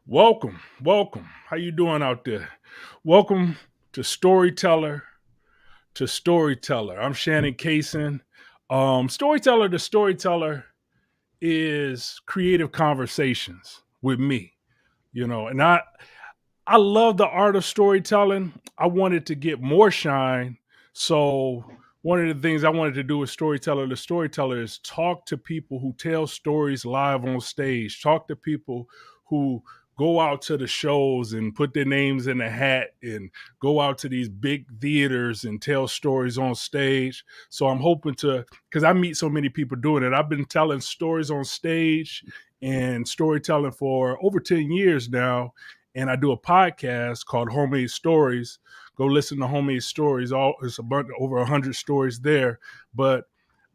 Welcome, welcome. How you doing out there? Welcome to Storyteller. I'm Shannon Cason. Storyteller to Storyteller is creative conversations with me. And I love the art of storytelling. I wanted to get more shine. So one of the things I wanted to do with Storyteller the Storyteller is talk to people who tell stories live on stage, talk to people who go out to the shows and put their names in a hat and go out to these big theaters and tell stories on stage. So I'm hoping to, because I meet so many people doing it. I've been telling stories on stage and storytelling for over 10 years now, and I do a podcast called Homemade Stories. Go listen to Homemade Stories. It's a bunch over 100 stories there. But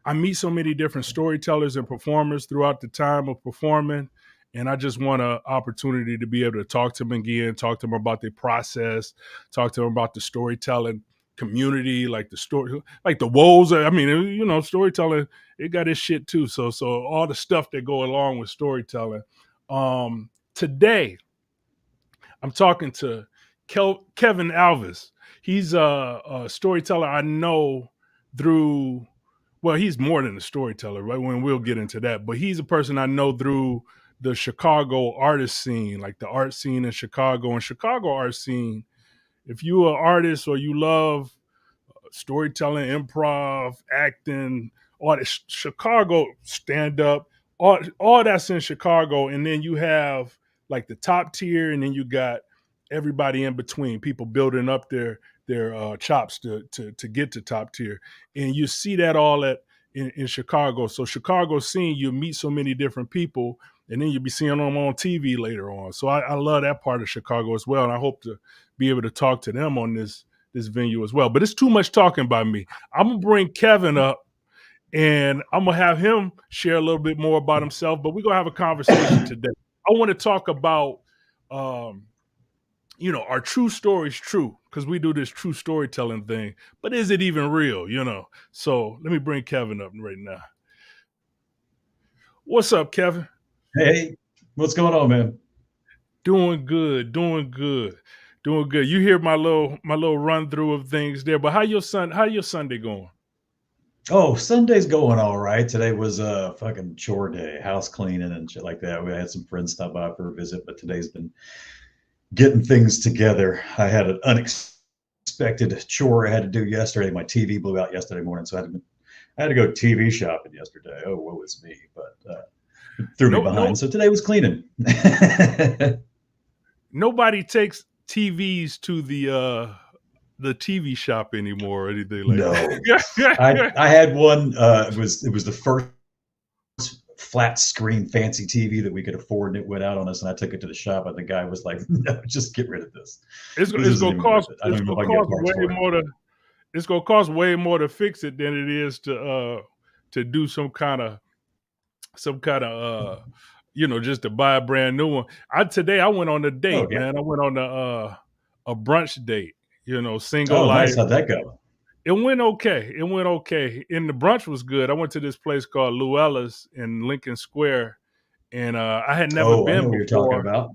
I meet so many different storytellers and performers throughout the time of performing, and I just want an opportunity to be able to talk to them again, talk to them about their process, talk to them about the storytelling community, like the story, like the woes. I mean, storytelling, it got its shit too. So all the stuff that go along with storytelling. Today I'm talking to Kevin Alves. He's a storyteller I know through, well, he's more than a storyteller, right? When we'll get into that, but he's a person I know through the Chicago artist scene, like the art scene in Chicago. And Chicago art scene, if you're an artist or you love storytelling, improv, acting, all this Chicago stand up, all that's in Chicago. And then you have like the top tier, and then you got everybody in between, people building up their chops to get to top tier. And you see that all in Chicago. So Chicago scene, you meet so many different people, and then you'll be seeing them on TV later on. So I love that part of Chicago as well. And I hope to be able to talk to them on this venue as well. But it's too much talking by me. I'm gonna bring Kevin up, and I'm gonna have him share a little bit more about himself. But we're gonna have a conversation today. I want to talk about, um, our true stories true, because we do this true storytelling thing. But is it even real? So let me bring Kevin up right now. What's up, Kevin? Hey, what's going on, man? Doing good, doing good, doing good. You hear my little run through of things there. But how your Sunday going? Oh, Sunday's going all right. Today was a fucking chore day, house cleaning and shit like that. We had some friends stop by for a visit, but today's been getting things together. I had an unexpected chore I had to do yesterday. My TV blew out yesterday morning, so I had to go TV shopping yesterday. Oh, woe is me, but it threw me No, no, behind. So today was cleaning. nobody takes TVs to the TV shop anymore or anything like No, I that. I had one. It was the first flat screen fancy TV that we could afford, and it went out on us. And I took it to the shop, and the guy was like, "No, just get rid of this. it's This it's isn't gonna even worth cost it. I don't it's even know gonna if I can get cost parts way for it." more to it's gonna cost way more to fix it than it is to do some kind of just to buy a brand new one. I went on a Oh, date, okay. man. I went on a brunch date, single Oh, life. nice. How'd that go? It went okay. It went okay. And the brunch was good. I went to this place called Luella's in Lincoln Square, and I had never Oh, I been know what you're talking before. about.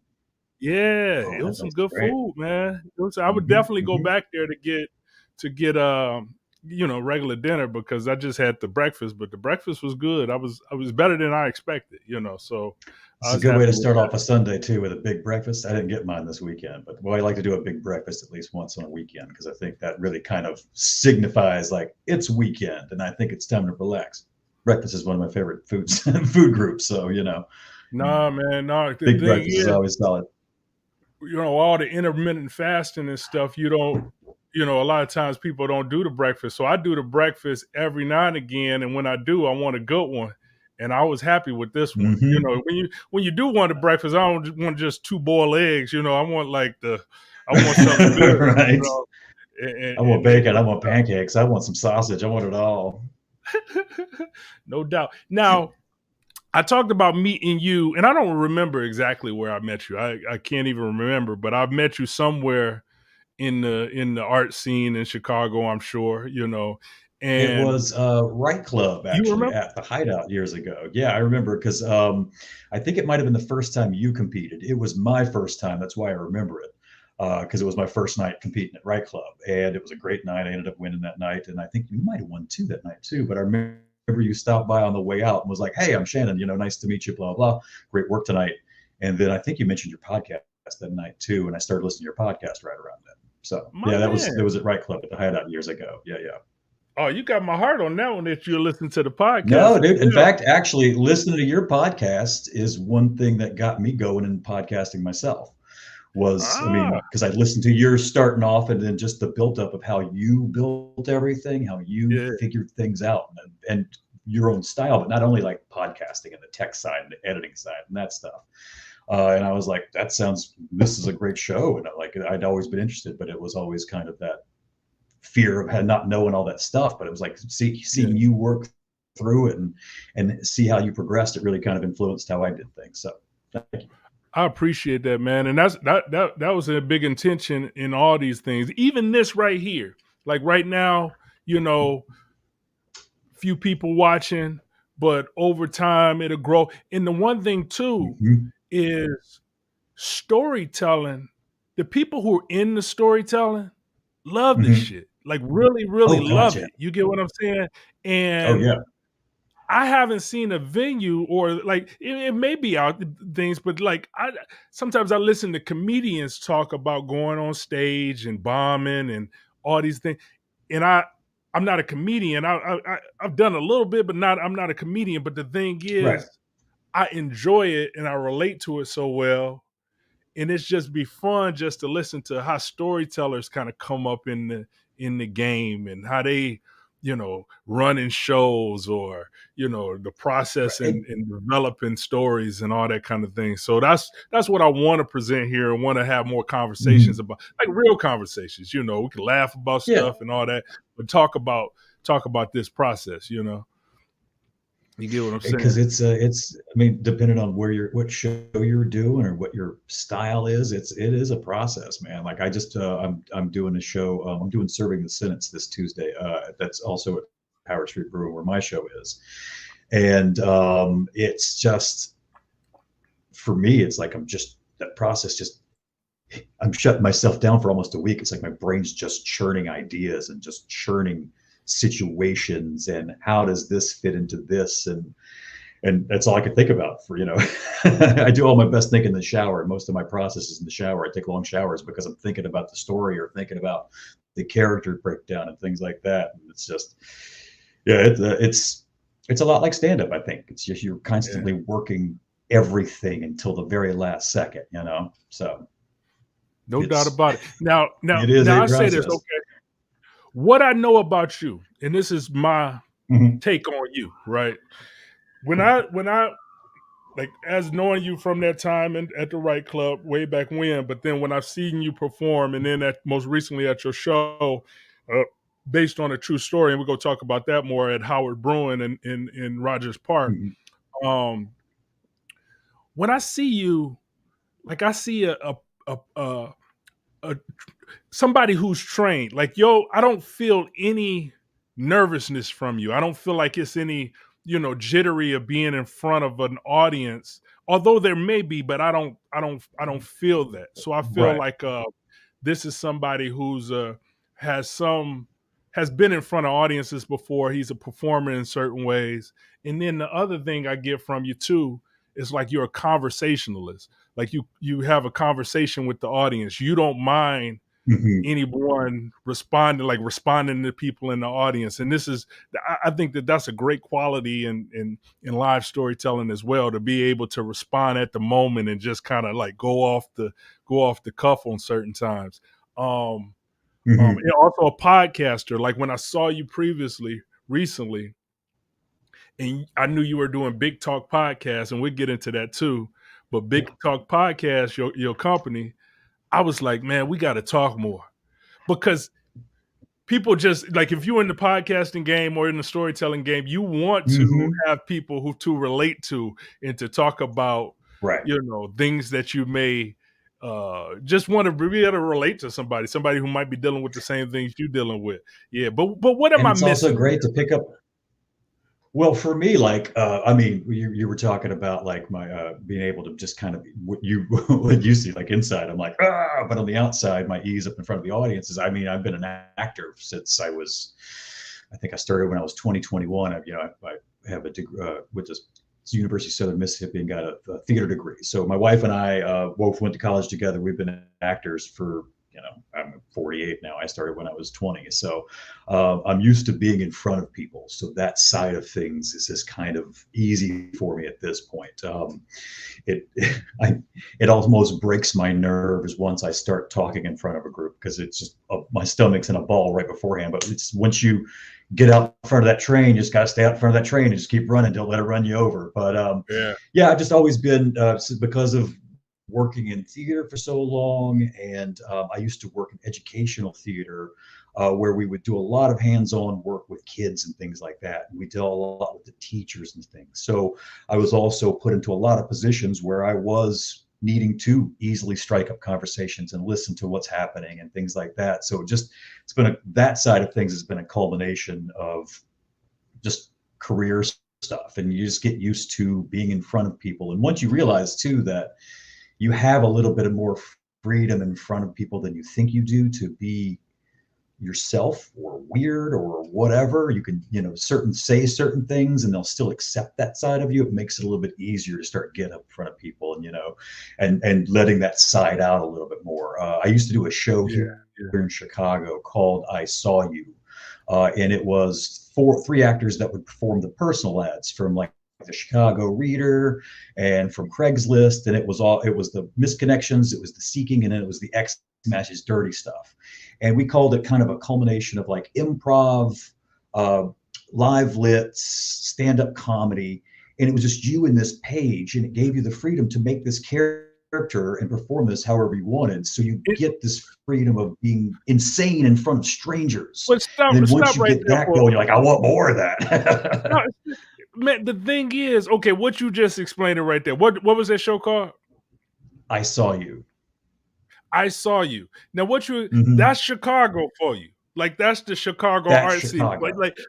Yeah, Oh, it that was some sounds good great. food, man. I would Hmm, definitely go hmm. back there to get regular dinner, because I just had the breakfast, but the breakfast was good. I was better than I expected. So I It's a was good way happy to with start that. off a Sunday too with a big breakfast. I didn't get mine this weekend, but boy, I like to do a big breakfast at least once on a weekend because I think that really kind of signifies like it's weekend, and I think it's time to relax. Breakfast is one of my favorite foods food groups, so Nah, man, nah. The big thing breakfast is is, always solid. all the intermittent fasting and stuff, a lot of times people don't do the breakfast. So I do the breakfast every now and again. And when I do, I want a good one. And I was happy with this one. Hmm. When you do want a breakfast, I don't want just two boiled eggs. I want I want something good. Right. And, I want and they bacon. I want pancakes. I want some sausage. I want it all. no doubt. Now, I talked about meeting you, and I don't remember exactly where I met you. I can't even remember, but I've met you somewhere in the art scene in Chicago, I'm sure. It And was Right Club you actually remember? at the Hideout years ago. Yeah, I remember because I think it might have been the first time you competed. It was my first time. That's why I remember it because it was my first night competing at Right Club, and it was a great night. I ended up winning that night, and I think you might have won too that night too. But I remember you stopped by on the way out and was like, "Hey, I'm Shannon. Nice to meet you. Blah blah. Great work tonight." And then I think you mentioned your podcast that night too, and I started listening to your podcast right around then. So My yeah, that man. was at Right Club at the Hideout years ago. Yeah, yeah. Oh, you got my heart on that one that you listen to the podcast No, as dude. In well. fact, actually, listening to your podcast is one thing that got me going in podcasting myself. Was I mean, Ah, because I listened to yours starting off, and then just the buildup of how you built everything, how you yeah. figured things out, and your own style, but not only like podcasting and the tech side and the editing side and that stuff. And I was like, this is a great show, and I'd always been interested, but it was always kind of that fear of not knowing all that stuff. But it was like seeing Yeah. you work through it and see how you progressed. It really kind of influenced how I did things. So thank you. I appreciate that, man. And that was a big intention in all these things. Even this right here. Like right now, you know, few people watching, but over time it'll grow. And the one thing too Mm-hmm. is storytelling. The people who are in the storytelling love this Mm-hmm. shit. Like really, really Oh God, love yeah. it. You get what I'm saying? Oh And yeah. I haven't seen a venue or like it may be out things, but like I sometimes I listen to comedians talk about going on stage and bombing and all these things, and I'm not a comedian. I've done a little bit, but not I'm not a comedian. But the thing Right. is, I enjoy it and I relate to it so well, and it's just be fun just to listen to how storytellers kind of come up in the game and how they running shows or the process Right. in developing stories and all that kind of thing. So that's what I want to present here and want to have more conversations Mhm. about, like real conversations. We can laugh about Yeah, stuff and all that, but talk about this process. You get what I'm saying? because it's. I mean, depending on what show you're doing or what your style is, it is a process, man. Like I'm doing a show. I'm doing Serving the Sentence this Tuesday. That's also at Howard Street Brewing where my show is, and it's just for me. It's like that process. Just I'm shutting myself down for almost a week. It's like my brain's just churning ideas and just churning situations and how does this fit into this and that's all I could think about for I do all my best thinking in the shower. Most of my process is in the shower. I take long showers because I'm thinking about the story or thinking about the character breakdown and things like that. And it's just it's a lot like stand up. I think it's just you're Yeah, constantly working everything until the very last second. So no doubt it's about it. Now, now, it is now a I say this. process. Okay, what I know about you, and this is my Mhm. take on you, right? When I like as knowing you from that time and at the right club way back when, but then when I've seen you perform and then at most recently at your show, uh, based on a true story, and we're gonna talk about that more at Howard Bruin in Rogers Park. Mhm. Um, when I see you, like I see a, a somebody who's trained. Like, yo, I don't feel any nervousness from you. I don't feel like it's any, jittery of being in front of an audience. Although there may be, but I don't feel that. So I feel Right. like this is somebody who's has some has been in front of audiences before. He's a performer in certain ways. And then the other thing I get from you too is like you're a conversationalist. Like you have a conversation with the audience. You don't mind Mhm. anyone responding to people in the audience. And this is I think that's a great quality in live storytelling as well, to be able to respond at the moment and just kind of like go off the cuff on certain times. And Mhm. also a podcaster. Like when I saw you recently, and I knew you were doing Big Talk Podcast, and we'll get into that too. But Big Yeah. Talk Podcast, your company, I was like, man, we got to talk more, because people just like, if you're in the podcasting game or in the storytelling game, you want to Mhm. have people who to relate to and to talk about, Right. things that you may just want to be able to relate to somebody who might be dealing with the same things you're dealing with. Yeah, but what am And I it's also missing great there? to pick up. Well, for me, like, I mean, you were talking about like my being able to just kind of what you what you see like inside. I'm like, but on the outside, my ease up in front of the audience is. I mean, I've been an actor since I was. I think I started when I was 2021. I have a degree with this University of Southern Mississippi and got a theater degree. So my wife and I both went to college together. We've been actors for I'm 48 now. I started when I was 20. So I'm used to being in front of people. So that side of things is just kind of easy for me at this point. It I, it almost breaks my nerves once I start talking in front of a group because it's just my stomach's in a ball right beforehand. But it's once you get out in front of that train, you just got to stay out in front of that train and just keep running. Don't let it run you over. But Yeah, yeah, I've just always been because of working in theater for so long, and I used to work in educational theater where we would do a lot of hands-on work with kids and things like that. And we did a lot with the teachers and things. So I was also put into a lot of positions where I was needing to easily strike up conversations and listen to what's happening and things like that. So it's been that side of things has been a culmination of just career stuff, and you just get used to being in front of people. And once you realize too that you have a little bit of more freedom in front of people than you think you do to be yourself or weird or whatever, you can say certain things and they'll still accept that side of you. It makes it a little bit easier to start getting up in front of people and and letting that side out a little bit more. I used to do a show yeah, here yeah. in Chicago called I Saw You, and it was three actors that would perform the personal ads from like the Chicago Reader and from Craigslist, and it was the misconnections, it was the seeking, and then it was the X matches dirty stuff. And we called it kind of a culmination of like improv, uh, live lit, stand up comedy. And it was just you in this page, and it gave you the freedom to make this character and perform this however you wanted. So you It, get this freedom of being insane in front of strangers. but And then once stop you right get there that for going, you're like, I want more of no, that. man. The thing is, okay, what you just explained it right there. What was that show called? I saw you. I Saw You. Now, Mm-hmm. that's Chicago for you. Like that's the Chicago That's art scene. Chicago.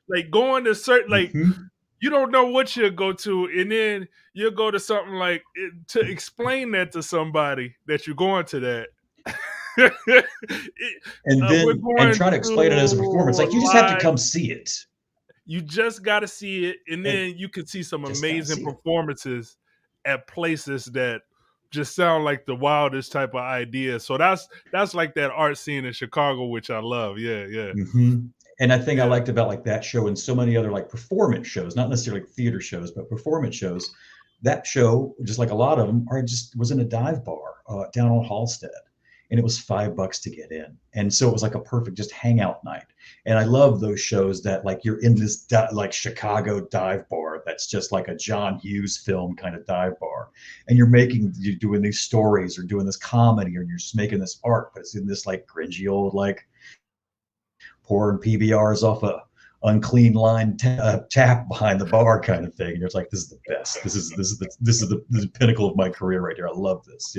Like going to certain like Mm-hmm. you don't know what you'll go to, and then you'll go to something like to explain that to somebody that you're going to that. And We're then and going try to explain it as a performance. to Like you just have to live. come see it. You just got to see it, and And then you can see some just gotta amazing see it. performances at places that just sound like the wildest type of idea. So that's like that art scene in Chicago, which I love. Yeah, yeah, Mm-hmm. And I think I yeah, liked about like that show and so many other like performance shows, not necessarily like theater shows, but performance shows. That show, just like a lot of them, are just was in a dive bar down on Halstead, and it was $5 to get in, and so it was like a perfect just hangout night. And I love those shows that like you're in this like Chicago dive bar that's just like a John Hughes film kind of dive bar, and you're doing these stories or doing this comedy or you're just making this art, but it's in this like cringy old like pouring PBRs off a unclean line tap behind the bar kind of thing. And it's like, this is the best. This is the pinnacle of my career right here. I love this.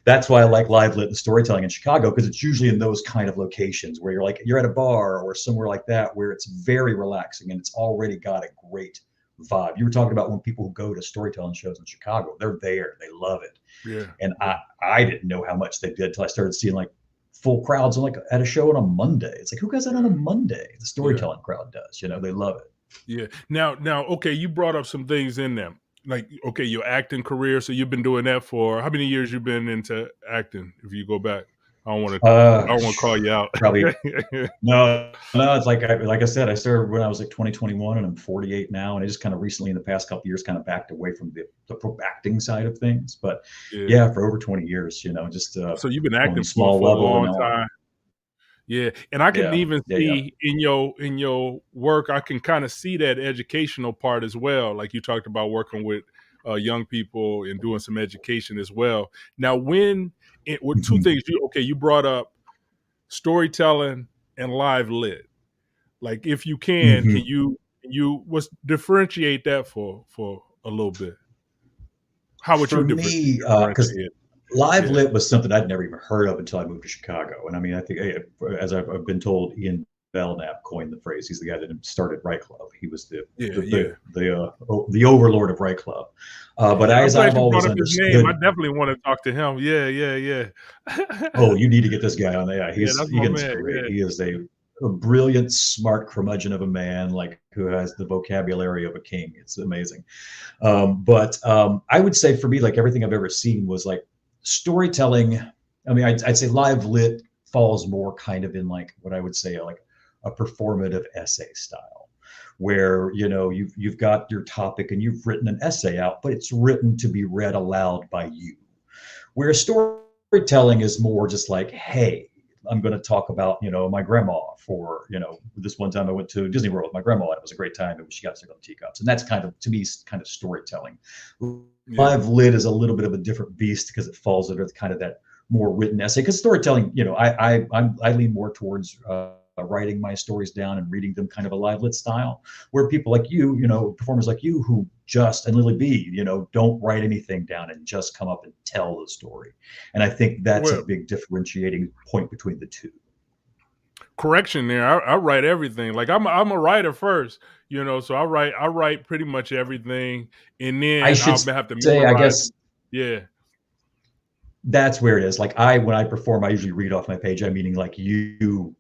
That's why I like live lit and storytelling in Chicago, because it's usually in those kind of locations where you're at a bar or somewhere like that where it's very relaxing and it's already got a great vibe. You were talking about when people who go to storytelling shows in Chicago, they're there, they love it. yeah, And yeah, I didn't know how much they did until I started seeing like full crowds on like at a show on a Monday. It's like, who does that on a Monday? The yeah, storytelling crowd does. They love it. yeah. Now, okay, you brought up some things in there. Like, okay, your acting career. So you've been doing that for how many years? You've been into acting? If you go back, I don't want to. I Uh, don't want to call you out. Probably no. It's like I said, I started when I was like 2021, and I'm 48 now, and I just kind of recently in the past couple of years kind of backed away from the acting side of things. But Yeah. yeah, for over 20 years, just So you've been on a acting small for a level and long all. time. Yeah, and I can Yeah, even yeah, yeah. see in your work, I can kind of see that educational part as well. Like you talked about working with young people and doing some education as well. Now, with two Mhm. things, you brought up storytelling and live lit. Like, if you can Mhm. you was differentiate that for a little bit? How would you For me, because differentiate? Live Yeah, lit was something I'd never even heard of until I moved to Chicago. And I mean, I think, as I've been told, Ian Belknap coined the phrase. He's the guy that started Right Club. He was yeah, yeah. the overlord of Right Club. But Yeah, I'm as glad I've you brought always up his name. I understood, definitely want to talk to him. Yeah, yeah, yeah. oh, you need to get this guy on. Yeah, Yeah, he's that's my Ian's man. great. Yeah, He is a brilliant, smart curmudgeon of a man, like who has the vocabulary of a king. It's amazing. But I would say for me, like everything I've ever seen was like storytelling. I mean, I'd say live lit falls more kind of in like what I would say like a performative essay style, where you've got your topic and you've written an essay out, but it's written to be read aloud by you. Where storytelling is more just like, hey, I'm going to talk about, my grandma for, this one time I went to Disney World with my grandma and it was a great time and she got sick on teacups. And that's kind of, to me, kind of storytelling. yeah. Live lit is a little bit of a different beast because it falls under kind of that more written essay. Because storytelling, I lean more towards writing my stories down and reading them kind of a live lit style, where people like you, performers like you who just, and Lily B, don't write anything down and just come up and tell the story. And I think that's a Well, big differentiating point between the two. correction there. I write everything. Like I'm a writer first, so I write pretty much everything, and I then should I'll have to say, I memorize. guess Yeah, that's where it is. Like when I perform, I usually read off my page. I'm meaning like you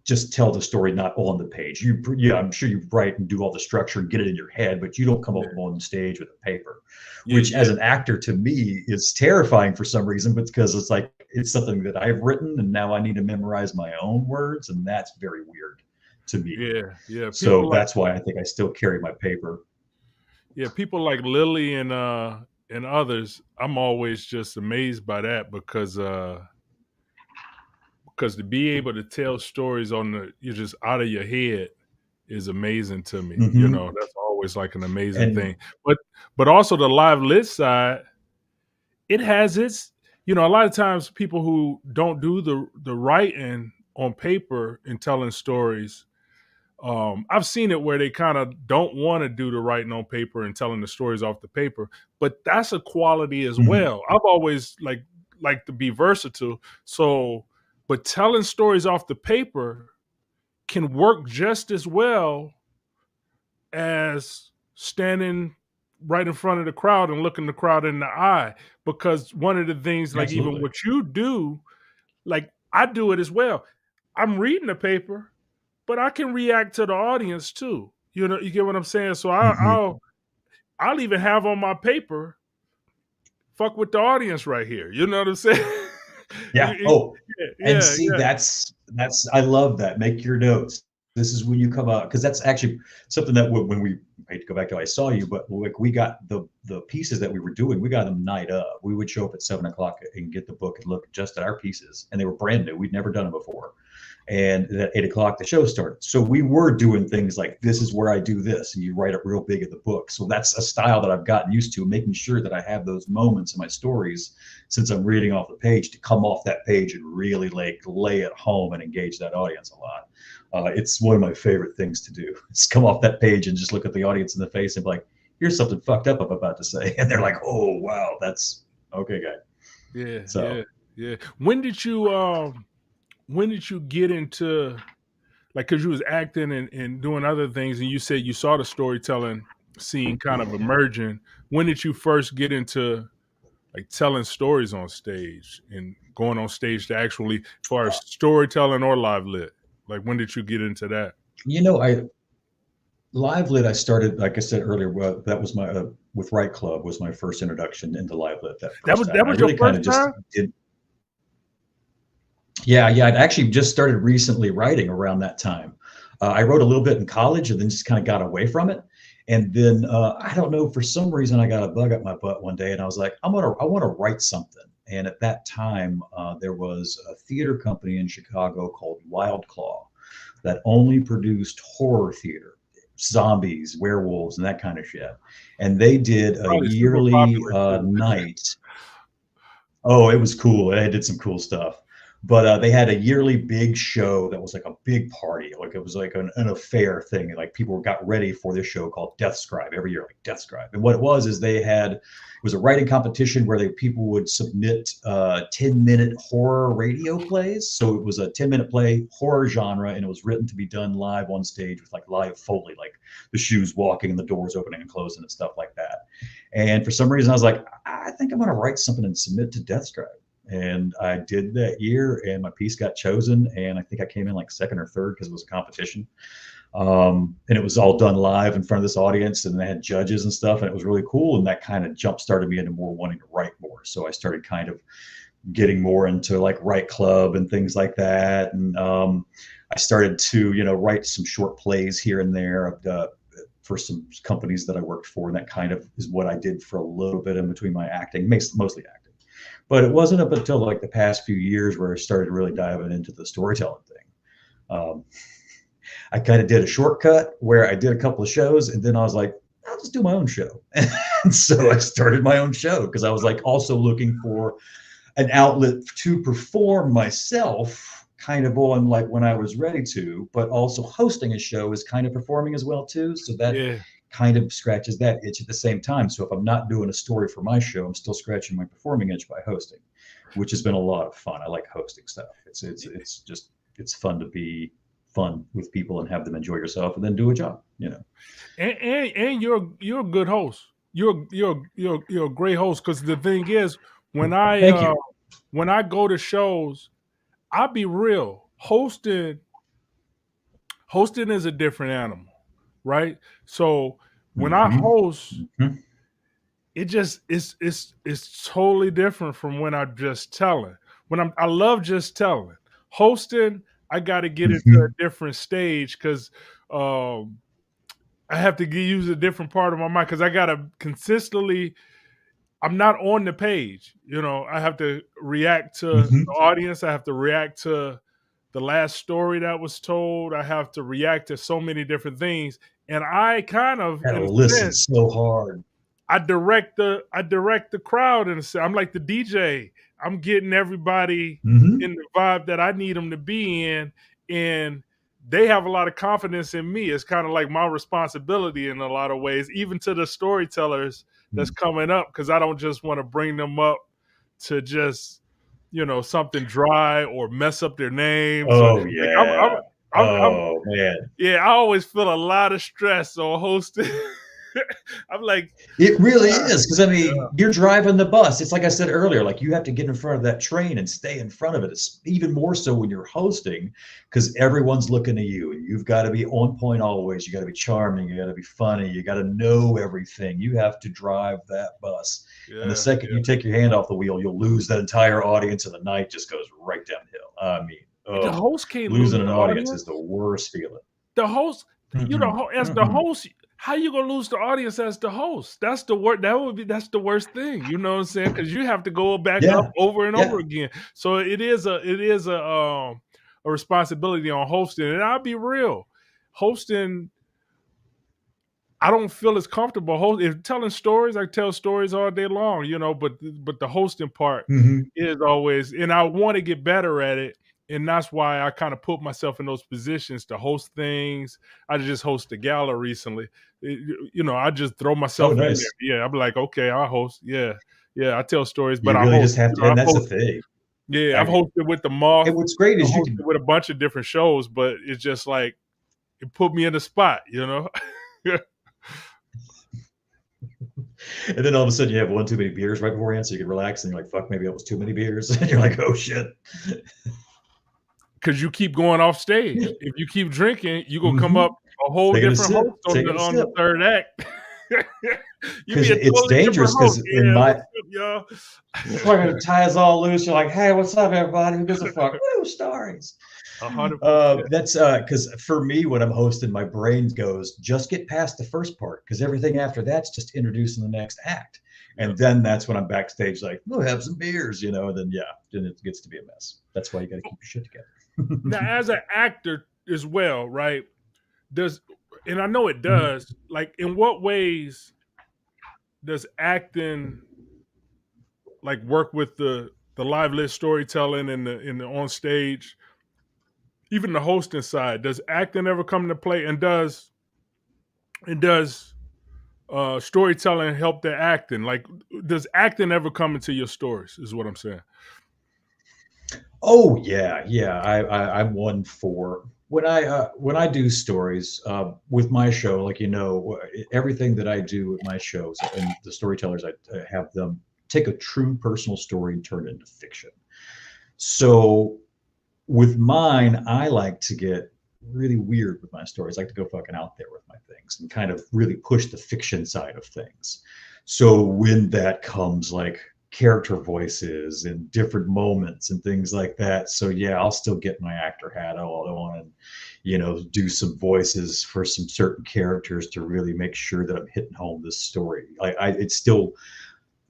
just tell the story not on the page. Yeah, I'm sure you write and do all the structure and get it in your head, but you don't come up yeah, on stage with a paper, yeah, which as yeah, an actor to me is terrifying for some reason, but because it's like it's something that I've written and now I need to memorize my own words, and that's very weird to me. yeah, yeah. So that's why I think I still carry my paper. People like Lily and others. I'm always just amazed by that because to be able to tell stories on you're just out of your head is amazing to me. Hmm. That's always like an amazing And thing. But also the live lit side, it has its. A lot of times people who don't do the writing on paper and telling stories. I've seen it where they kind of don't want to do the writing on paper and telling the stories off the paper, but that's a quality as mhm, well. I've always like to be versatile. So, but telling stories off the paper can work just as well as standing right in front of the crowd and looking the crowd in the eye. Because one of the things, like even absolutely. what you do, like I do it as well. I'm reading the paper, but I can react to the audience too. You get what I'm saying? So Hmm. I'll even have on my paper, fuck with the audience right here. You know what I'm saying? Yeah. Oh, and Yeah, see, yeah, that's I love that. Make your notes. This is when you come out, because that's actually something that when we, I hate to go back to I saw you, but like we got the pieces that we were doing, we got them night of. We would show up at 7 o'clock and get the book and look just at our pieces, and they were brand new. We'd never done them before. And at 8 o'clock, the show started. So we were doing things like, this is where I do this, and you write it real big in the book. So that's a style that I've gotten used to, making sure that I have those moments in my stories, since I'm reading off the page, to come off that page and really like lay it home and engage that audience a lot. It's one of my favorite things to do. It's come off that page and just look at the audience in the face and be like, here's something fucked up I'm about to say. And they're like, oh, wow, that's okay, guy. yeah, yeah, So yeah. When did you get into like because you was acting and doing other things and you said you saw the storytelling scene kind of emerging. When did you first get into like telling stories on stage and going on stage to actually, as far as storytelling or live lit? Like when did you get into that? I live lit. I started, like I said earlier, well, that was my with Right Club was my first introduction into live lit that That first was time. that And I was your really kind first of just time? did. Yeah, yeah. I'd actually just started recently writing around that time. I wrote a little bit in college and then just kind of got away from it. And then I don't know, for some reason, I got a bug up my butt one day, and I was like, I want to write something. And at that time, there was a theater company in Chicago called Wild Claw that only produced horror theater, zombies, werewolves, and that kind of shit. And they did a Probably super yearly popular too. night. Oh, it was cool. They did some cool stuff. But they had a yearly big show that was like a big party. Like it was like an affair thing. And like people got ready for this show called Death Scribe every year, like Death Scribe. And what it was is they had, it was a writing competition where people would submit 10-minute horror radio plays. So it was a 10-minute play, horror genre, and it was written to be done live on stage with like live Foley, like the shoes walking and the doors opening and closing and stuff like that. And for some reason, I was like, I think I'm going to write something and submit to Deathstrike. And I did that year, and my piece got chosen. And I think I came in like second or third because it was a competition. And it was all done live in front of this audience, and they had judges and stuff, and it was really cool. And that kind of jump started me into more wanting to write more. So I started kind of getting more into like Write Club and things like that. And I started to, write some short plays here and there for some companies that I worked for. And that kind of is what I did for a little bit in between my acting, mostly acting. But it wasn't up until like the past few years where I started really diving into the storytelling thing. I kind of did a shortcut where I did a couple of shows, and then I was like, I'll just do my own show. And so I started my own show because I was like also looking for an outlet to perform myself kind of on like when I was ready to, but also hosting a show is kind of performing as well too. So that Yeah. kind of scratches that itch at the same time. So if I'm not doing a story for my show, I'm still scratching my performing itch by hosting, which has been a lot of fun. I like hosting stuff. It's fun to be fun with people and have them enjoy yourself and then do a job, And you're a good host. You're a great host, because the thing is, when Thank you. I go to shows, I'll be real. Hosting is a different animal, right? So when I Mm-hmm. host, Mm-hmm. it just it's totally different from when I'm just telling. I love just telling. Hosting, I got to get into a Mm-hmm. different stage, because um, I have to use a different part of my mind, because I got to consistently. I'm not on the page. I have to react to Mm-hmm. the audience. I have to react to the last story that was told. I have to react to so many different things. And I kind of, Gotta in a listen sense, so hard. I direct the crowd in a sense. I'm like the DJ. I'm getting everybody Mm-hmm. in the vibe that I need them to be in, and they have a lot of confidence in me. It's kind of like my responsibility in a lot of ways, even to the storytellers that's coming up, because I don't just want to bring them up to just something dry or mess up their names, or Oh like yeah. I'm Oh man. yeah, I always feel a lot of stress on hosting. I'm like, It really is, because I yeah, mean, you're driving the bus. It's like I said earlier, like you have to get in front of that train and stay in front of it. It's even more so when you're hosting, because everyone's looking at you, and you've got to be on point always. You got to be charming. You got to be funny. You got to know everything. You have to drive that bus. And the yeah, second you take your hand off the wheel, you'll lose that entire audience, and the night just goes right downhill. I mean, the oh, host can't lose losing an the audience is audience. the worst feeling. The host, Mm-mm, as the mm-mm. host, how you gonna lose the audience as the host? That's the worst. That's the worst thing. You know what I'm saying? Because you have to go back up Yeah, over and over yeah. again. So it is a responsibility on hosting. And I'll be real, hosting. I don't feel as comfortable if telling stories. I tell stories all day long, but the hosting part Mm-hmm. is always, and I want to get better at it. And that's why I kind of put myself in those positions to host things. I just hosted a gala recently. I just throw Oh, myself in there. nice. Yeah, I'm like, okay, I'll host. Yeah, yeah, I tell stories, but You I really host. just have to, and that's the thing. Yeah, I've I, hosted with the Moth. and what's great I've is you hosted can, with a bunch of different shows, but it's just like it put me in the spot. and then all of a sudden you have one too many beers right beforehand, so you can relax, and you're like, "Fuck, maybe that was too many beers," and you're like, "Oh shit." Because you keep going off stage. If you keep drinking, you gonna come Mm-hmm. up a whole Taking a different sip, host on the taking a on the sip, third act. You because be a it's totally different dangerous. host. Because in Yeah, what's my up, y'all? fucking ties all loose, you're like, "Hey, what's up, everybody? Who gives a fuck?" Woo, stories. 100%. That's because for me, when I'm hosting, my brain goes, just get past the first part, because everything after that's just introducing the next act. Yeah. And then that's when I'm backstage, like, we'll have some beers, and then, yeah, then it gets to be a mess. That's why you got to keep your shit Now, together. as an actor as well, right? Does and I know it Mhm. does. Like, in what ways does acting like work with the live lit storytelling and the on stage, even the hosting side? Does acting ever come into play? And does storytelling help their acting? Like, does acting ever come into your stories? Is what I'm saying. Oh yeah, yeah. I'm one for when I do stories with my show. Like everything that I do with my shows and the storytellers, I have them take a true personal story and turn it into fiction. So with mine, I like to get really weird with my stories. I like to go fucking out there with my things and kind of really push the fiction side of things. So when that comes, like character voices and different moments and things like that. So yeah, I'll still get my actor hat on and do some voices for some certain characters to really make sure that I'm hitting home this story. It's still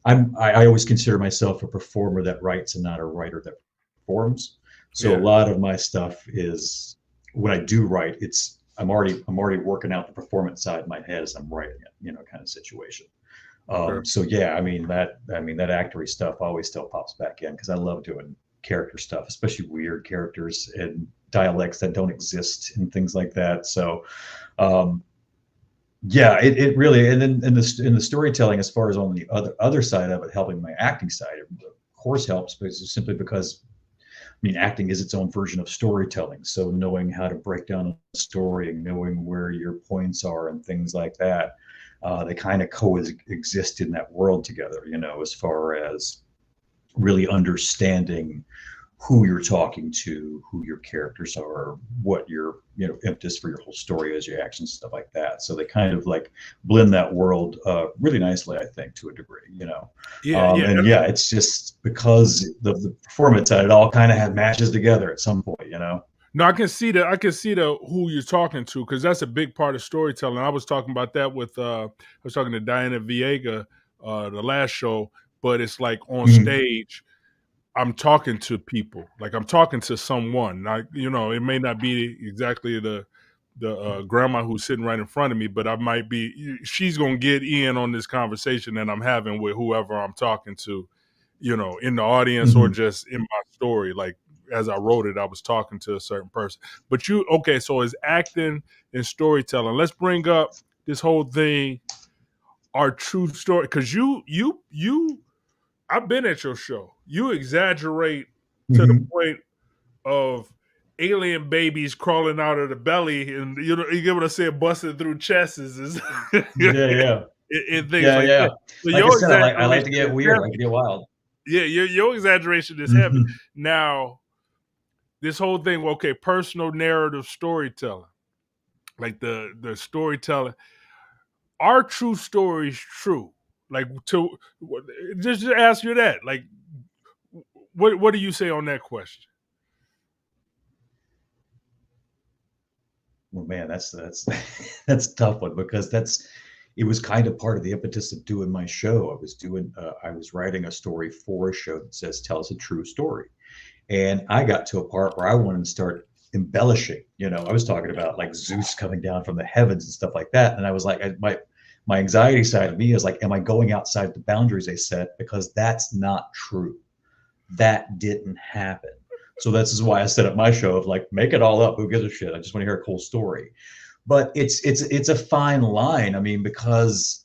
I always consider myself a performer that writes and not a writer that performs. So a Yeah. lot of my stuff is when I do write, I'm already working out the performance side in my head as I'm writing it, kind of situation. Okay. So yeah, that actory stuff always still pops back in because I love doing character stuff, especially weird characters and dialects that don't exist and things like that. So um, yeah, it really, and then in the storytelling, as far as on the other side of it, helping my acting side, it of course helps, but it's simply because acting is its own version of storytelling. So knowing how to break down a story and knowing where your points are and things like that, they kind of coexist in that world together. As far as really understanding who you're talking to, who your characters are, what your impetus for your whole story is, your actions, stuff like that. So they kind of like blend that world really nicely, I think, to a degree. Yeah, yeah. And yeah, it's just because the performance side, it all kind of matches together at some point. No, I can see that. I can see the who you're talking to because that's a big part of storytelling. I was talking about that with I was talking to Diana Viega the last show, but it's like on Mm-hmm. stage I'm talking to people, like I'm talking to someone. Like it may not be exactly the grandma who's sitting right in front of me, but I might be. She's gonna get in on this conversation that I'm having with whoever I'm talking to, in the audience or Mm-hmm. just in my story. Like as I wrote it, I was talking to a certain person. But okay? So is acting and storytelling. Let's bring up this whole thing, our true story, because you I've been at your show. You exaggerate to the Mm-hmm. point of alien babies crawling out of the belly, and you get what I said, busting through chests and Yeah, yeah, things yeah, like that. yeah. So Like I your said, I like to exaggeration get is weird. I like to heavy. get wild. Yeah, your exaggeration is heavy. Mm-hmm. Now, this whole thing, okay, personal narrative storytelling, like the storytelling, are true stories true? Like to just ask you that. Like, what do you say on that question? Well, man, that's that's a tough one because it was kind of part of the impetus of doing my show. I was writing a story for a show that says tell us a true story, and I got to a part where I wanted to start embellishing. I was talking about like Zeus coming down from the heavens and stuff like that, and I was like, my anxiety side of me is like, am I going outside the boundaries they set? Because that's not true. That didn't happen. So this is why I set up my show of like, make it all up. Who gives a shit? I just want to hear a cool story. But it's a fine line. I mean, because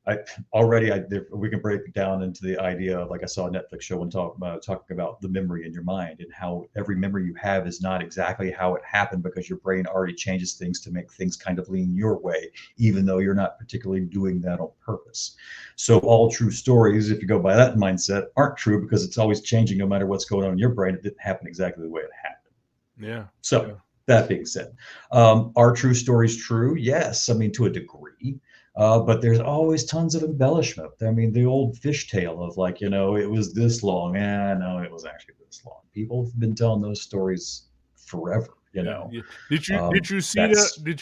I already we can break it down into the idea of like I saw a Netflix show and talking about the memory in your mind and how every memory you have is not exactly how it happened because your brain already changes things to make things kind of lean your way, even though you're not particularly doing that on purpose. So all true stories, if you go by that mindset, aren't true because it's always changing no matter what's going on in your brain. It didn't happen exactly the way it happened. Yeah, So yeah, that being said, are true stories true? Yes, I mean to a degree. But there's always tons of embellishment. I mean, the old fishtail of like, it was this long. No, it was actually this long. People have been telling those stories forever. yeah, yeah. Did you see That's the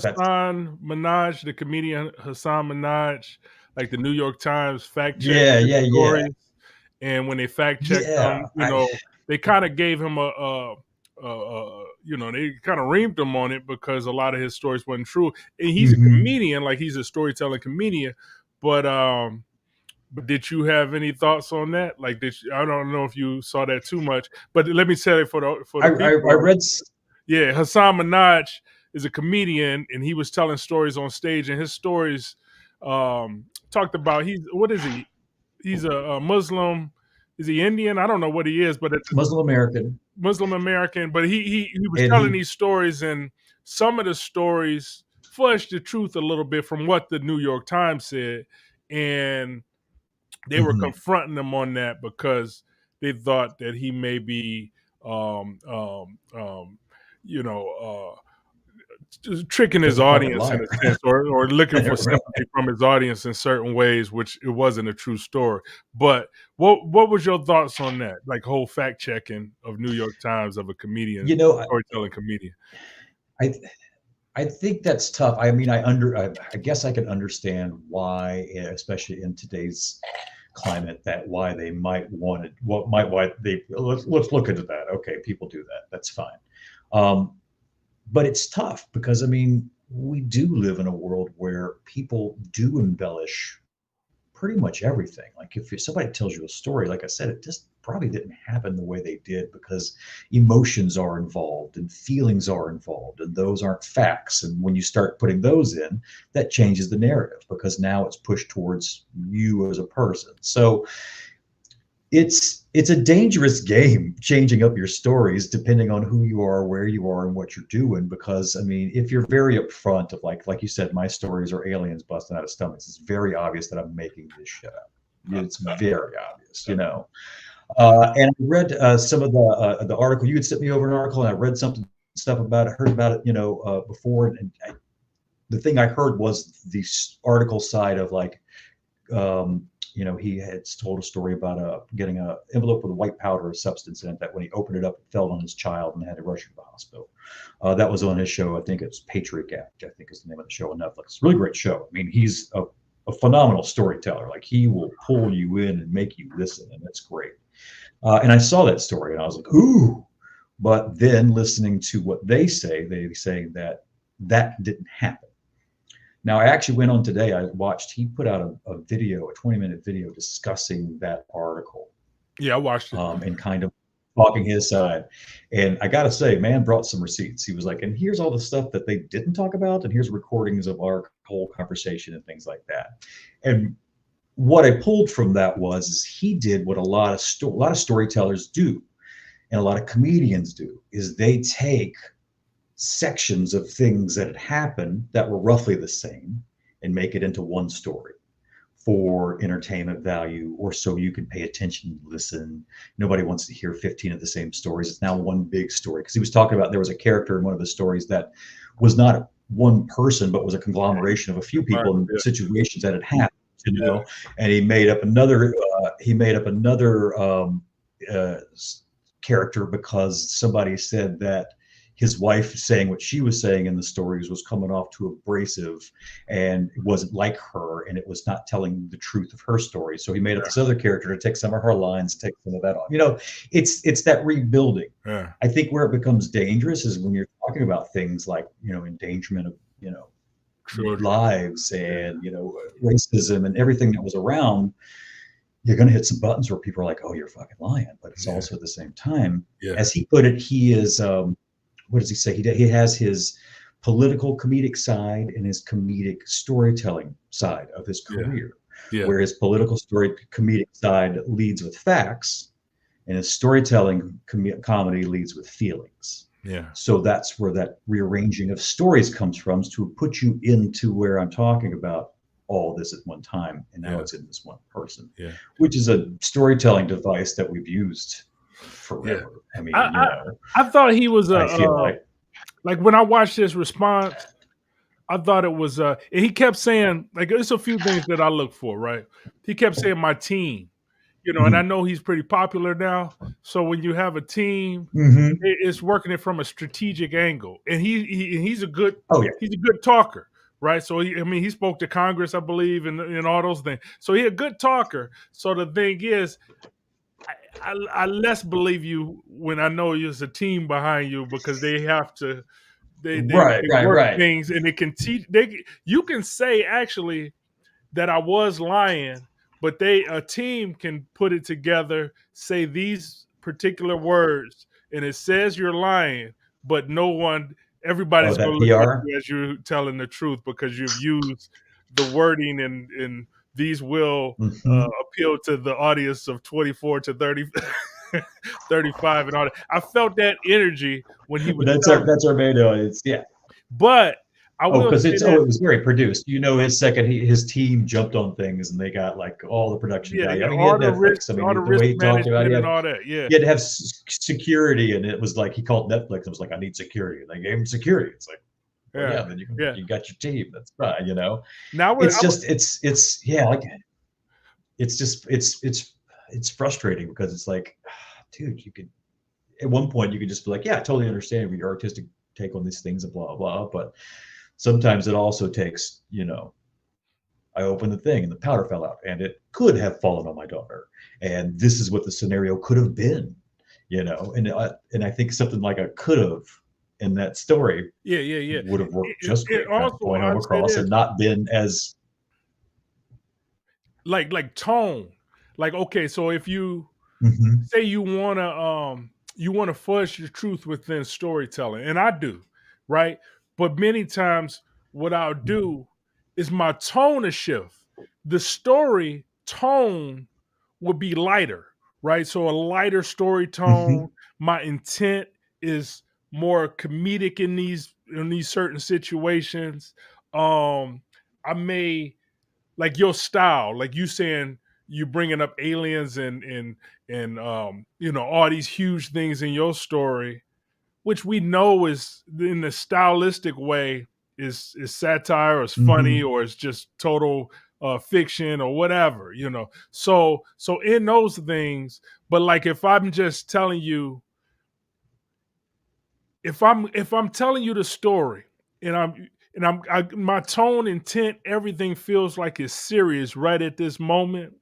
that's Hassan Minaj, the comedian Hassan Minaj, like the New York Times fact checked yeah, his yeah, yeah, stories, and when they fact checked yeah. them, they kind of gave him they kind of reamed him on it because a lot of his stories wasn't true. And he's a Mhm. comedian, like he's a storytelling comedian, but but did you have any thoughts on that? Like, I don't know if you saw that too much, but let me tell you for the I people. read. Yeah, Hassan Minaj is a comedian, and he was telling stories on stage, and his stories. talked about what is he? He's a Muslim. Is he Indian? I don't know what he is, but it's Muslim American, Muslim American. But he was and telling he these stories, and some of the stories fudged the truth a little bit from what the New York Times said, and they were mhm, confronting him on that because they thought that he may be, um, um, um, you know, just tricking his just a fucking audience in liar. a sense, or looking for Right. sympathy from his audience in certain ways, which it wasn't a true story. But what was your thoughts on that? Like whole fact checking of New York Times of a comedian, You know, storytelling comedian. I I think that's tough. I mean, I guess I can understand why, especially in today's climate, that why they might want it. Why they let's look into that. Okay, people do that. That's fine. Um, but it's tough because I mean, we do live in a world where people do embellish pretty much everything. Like if somebody tells you a story, like I said, it just probably didn't happen the way they did because emotions are involved and feelings are involved, and those aren't facts. And when you start putting those in, that changes the narrative because now it's pushed towards you as a person. So it's a dangerous game changing up your stories depending on who you are, where you are, and what you're doing. Because I mean, if you're very upfront of like you said, my stories are aliens busting out of stomachs, it's very obvious that I'm making this shit up. It's very obvious, you know. And I read some of the article. You had sent me over an article, and I read something stuff about it, heard about it, before. And the thing I heard was the article side of like he had told a story about getting an envelope with a white powder or substance in it that when he opened it up, it fell on his child and had to rush him to the hospital. That was on his show. I think it's Patriot Act, I think is the name of the show on Netflix. Really great show. I mean, he's a phenomenal storyteller. Like he will pull you in and make you listen, and it's great. And I saw that story and I was like, ooh. But then listening to what they say that that didn't happen. Now, I actually went on today. I watched, he put out a video, a 20-minute video discussing that article Yeah, I watched it. and kind of talking his side. And I got to say, man brought some receipts. He was like, and here's all the stuff that they didn't talk about. And here's recordings of our whole conversation and things like that. And what I pulled from that was is he did what a lot of storytellers do and a lot of comedians do is they take sections of things that had happened that were roughly the same and make it into one story for entertainment value or so you can pay attention and listen. Nobody wants to hear 15 of the same stories. It's now one big story because he was talking about there was a character in one of the stories that was not one person but was a conglomeration of a few people in Yeah, situations that had happened, yeah, and he made up another uh, character because somebody said that his wife saying what she was saying in the stories was coming off too abrasive and it wasn't like her and it was not telling the truth of her story. So he made up this other character to take some of her lines, take some of that off. It's that rebuilding. yeah. I think where it becomes dangerous is when you're talking about things like, endangerment of, Sure. lives and, racism and everything that was around. You're going to hit some buttons where people are like, oh, you're fucking lying. But it's Yeah, also at the same time, yeah, as he put it, he is, what does he say? He has his political comedic side and his comedic storytelling side of his yeah, career, yeah, where his political story comedic side leads with facts and his storytelling comedy leads with feelings. yeah, So that's where that rearranging of stories comes from, is to put you into where I'm talking about all this at one time, and now yeah, it's in this one person, yeah, which is a storytelling device that we've used yeah. forever. I I, mean, I thought he was I feel like like when I watched his response, I thought it was and he kept saying like there's a few things that I look for, right? He kept saying my team, and I mhm, know he's pretty popular now. So when you have a team, mhm. it's working it from a strategic angle, and he's a good Oh yeah. talker, right? So he spoke to Congress, I believe, and all those things. So he's a good talker. So the thing is, I less believe you when I know there's a team behind you because they have to Right, they right, work right. things and they can teach you can say actually that I was lying, but a team can put it together, say these particular words, and it says you're lying, but Oh, everybody's that gonna look at PR? you as you're telling the truth because you've used the wording and these will Mm-hmm. appeal to the audience of 24 to 30, 35 and all that. I felt that energy when he was telling me. That's our main audience. Yeah. But I Oh, will because say it's that, it was very produced. His team jumped on things and they got like all the production yeah, value. yeah, I mean, he had Netflix. I all mean, the the risk way he talked about it, management and all that. Yeah, he had to have security, and it was like he called Netflix and was like, "I need security," and they gave him security. It's like, well, yeah, yeah, then yeah. you got your team. That's fine, you know. Now It's just it's yeah, like it's just it's frustrating because it's like, dude, you could at one point you could just be like, yeah, I totally understand your artistic take on these things and blah blah, but sometimes it also takes, I opened the thing and the powder fell out and it could have fallen on my daughter, and this is what the scenario could have been, and I think something like a could have in that story yeah, yeah, yeah. would have worked just It great, kind of also, point home I'd say across this, and not been as like tone. Like, okay, so if you mm-hmm, say you wanna fudge the truth within storytelling, and I do, right? But many times what I'll do is my tone to shift. The story tone will be lighter, right? So a lighter story mm-hmm, tone. My intent is more comedic in these certain situations. Um, I may like your style, like you saying you bringing up aliens and all these huge things in your story, which we know is in the stylistic way is satire or is funny mm-hmm. or is just total fiction or whatever, so in those things. But like if I'm just telling you, if I'm telling you the story and my tone, intent, everything feels like it's serious right at this moment,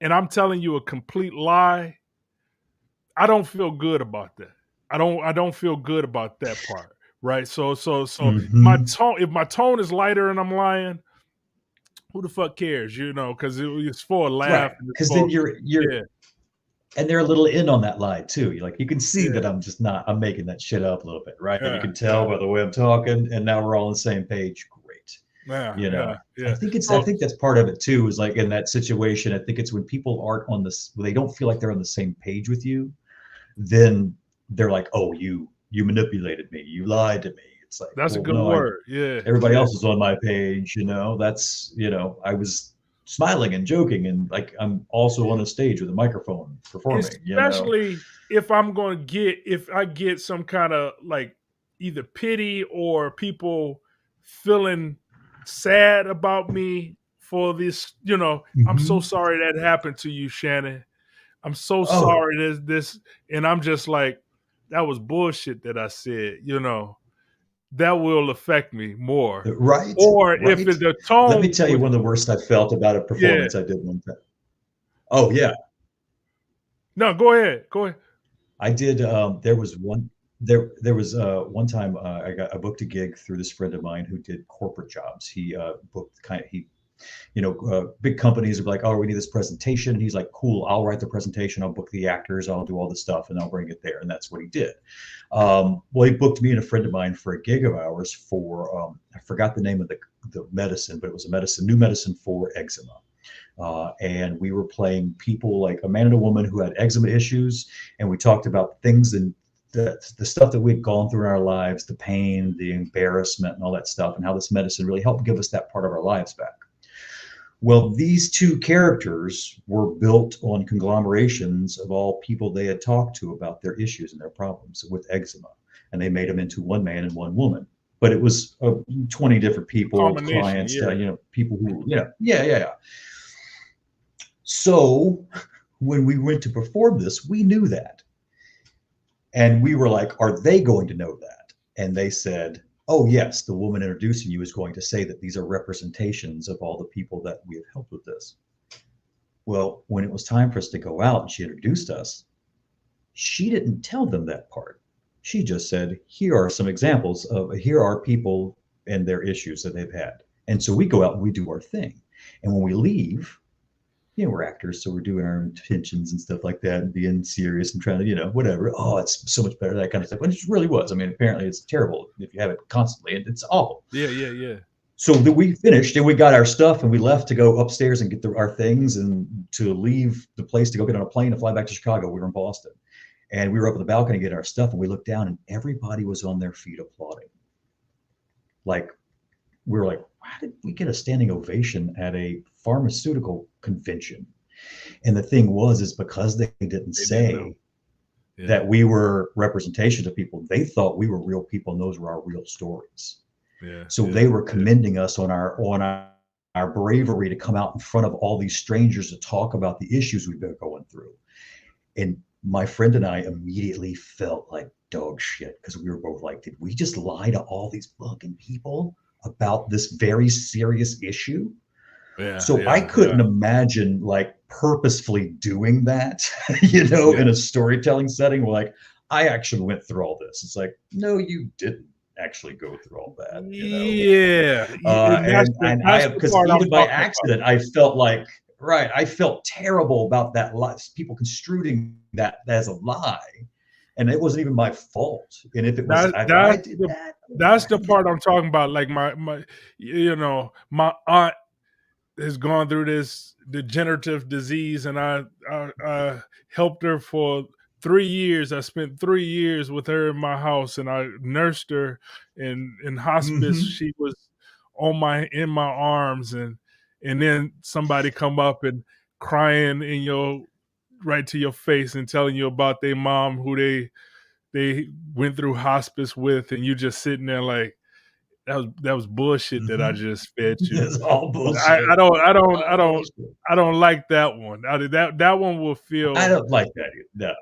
and I'm telling you a complete lie, I don't feel good about that. I don't feel good about that part. Right. So my Mm-hmm. tone, if my tone is lighter and I'm lying, who the fuck cares? Because it's for a laugh Right, and it's because for, then you're yeah, and they're a little in on that lie too. You can see yeah, that I'm making that shit up a little bit, right? You yeah, can yeah, tell by the way I'm talking, and now we're all on the same page. Great. yeah, You yeah, know, yeah. I So think that's part of it too, is like in that situation, I think it's when people aren't on this, when they don't feel like they're on the same page with you, then they're like, oh, you manipulated me, you lied to me. It's like, that's a well, good no, I word. Yeah, everybody yeah. else is on my page, that's, I was smiling and joking, and like I'm also on a stage with a microphone performing. Especially if I get some kind of like either pity or people feeling sad about me for this, I'm so Mm-hmm. sorry that happened to you, Shannon. I'm so Oh, sorry this, and I'm just like, that was bullshit that I said. That will affect me more. right, Or if right. the Let me tone tell you was, one of the worst I felt about a yeah. performance I did one time. Oh yeah, No, go ahead. Go ahead. I did. There was one time I booked a gig through this friend of mine who did corporate jobs. He booked kind of he big companies are like, oh, we need this presentation. And he's like, cool, I'll write the presentation, I'll book the actors, I'll do all the stuff, and I'll bring it there. And that's what he did. Well, he booked me and a friend of mine for a gig of ours for I forgot the name of the medicine, but it was new medicine for eczema. And we were playing people like a man and a woman who had eczema issues, and we talked about things and the stuff that we'd gone through in our lives, the pain, the embarrassment, and all that stuff, and how this medicine really helped give us that part of our lives back. Well, these two characters were built on conglomerations of all people they had talked to about their issues and their problems with eczema, and they made them into one man and one woman. But it was 20 different people, Combination, clients, yeah. people who, yeah. So when we went to perform this, we knew that. And we were like, are they going to know that? And they said, oh, yes, the woman introducing you is going to say that these are representations of all the people that we have helped with this. Well, when it was time for us to go out and she introduced us, she didn't tell them that part. She just said, here are some examples here are people and their issues that they've had. And so we go out and we do our thing. And when we leave, we're actors, so we're doing our intentions and stuff like that, and being serious and trying to, whatever. Oh, it's so much better, that kind of stuff. And it really was. I mean, apparently it's terrible if you have it constantly, and it's awful. Yeah, yeah, yeah. so that we finished and we got our stuff and we left to go upstairs and get our things and to leave the place to go get on a plane to fly back to Chicago. We were in Boston and we were up at the balcony getting our stuff and we looked down and everybody was on their feet applauding. Like, we were like, how did we get a standing ovation at a pharmaceutical convention? And the thing is because they didn't They didn't know. say Yeah. that we were representations of people, they thought we were real people and those were our real stories. Yeah. So yeah, they were commending us on our bravery to come out in front of all these strangers to talk about the issues we've been going through. And my friend and I immediately felt like dog shit because we were both like, did we just lie to all these fucking people about this very serious issue? yeah, So I yeah, couldn't yeah. imagine like purposefully doing that, you know, Yeah. in a storytelling setting. Like, I actually went through all this. It's like, no, you didn't actually go through all that, you know. Yeah, and And I, that's the because part I'm even by talking about. accident, I felt like, right, I felt terrible about that lie, people construing that as a lie, and it wasn't even my fault. And if it was, That if I that's did the that, that's the part I'm talking about. Like my my aunt has gone through this degenerative disease, and I helped her for 3 years. I spent 3 years with her in my house, and I nursed her in hospice. mm-hmm, She was in my arms, and then somebody come up and crying in your right to your face and telling you about their mom who they went through hospice with, and you just sitting there like that was bullshit that I mm-hmm. just fed you. It's all I, bullshit. I don't I don't I All don't bullshit. I don't like that one. That one will I feel don't like that. No.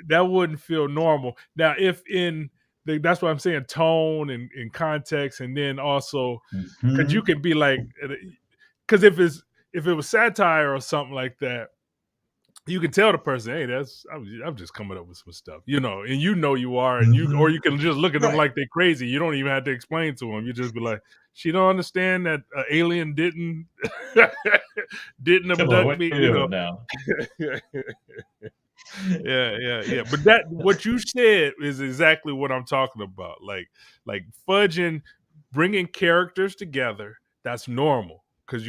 that wouldn't feel normal. Now, if that's what I'm saying, tone and context, and then also because you Mm-hmm. can be like, because if it was satire or something like that, you can tell the person, hey, I'm just coming up with some stuff, and you are, and or Mm-hmm. you can just look at them Right. like they're crazy. You don't even have to explain to them. You just be like, she don't understand that an alien didn't didn't Come on, abduct what me, are you doing now? yeah. But that what you said is exactly what I'm talking about. Like fudging, bringing characters together. That's normal because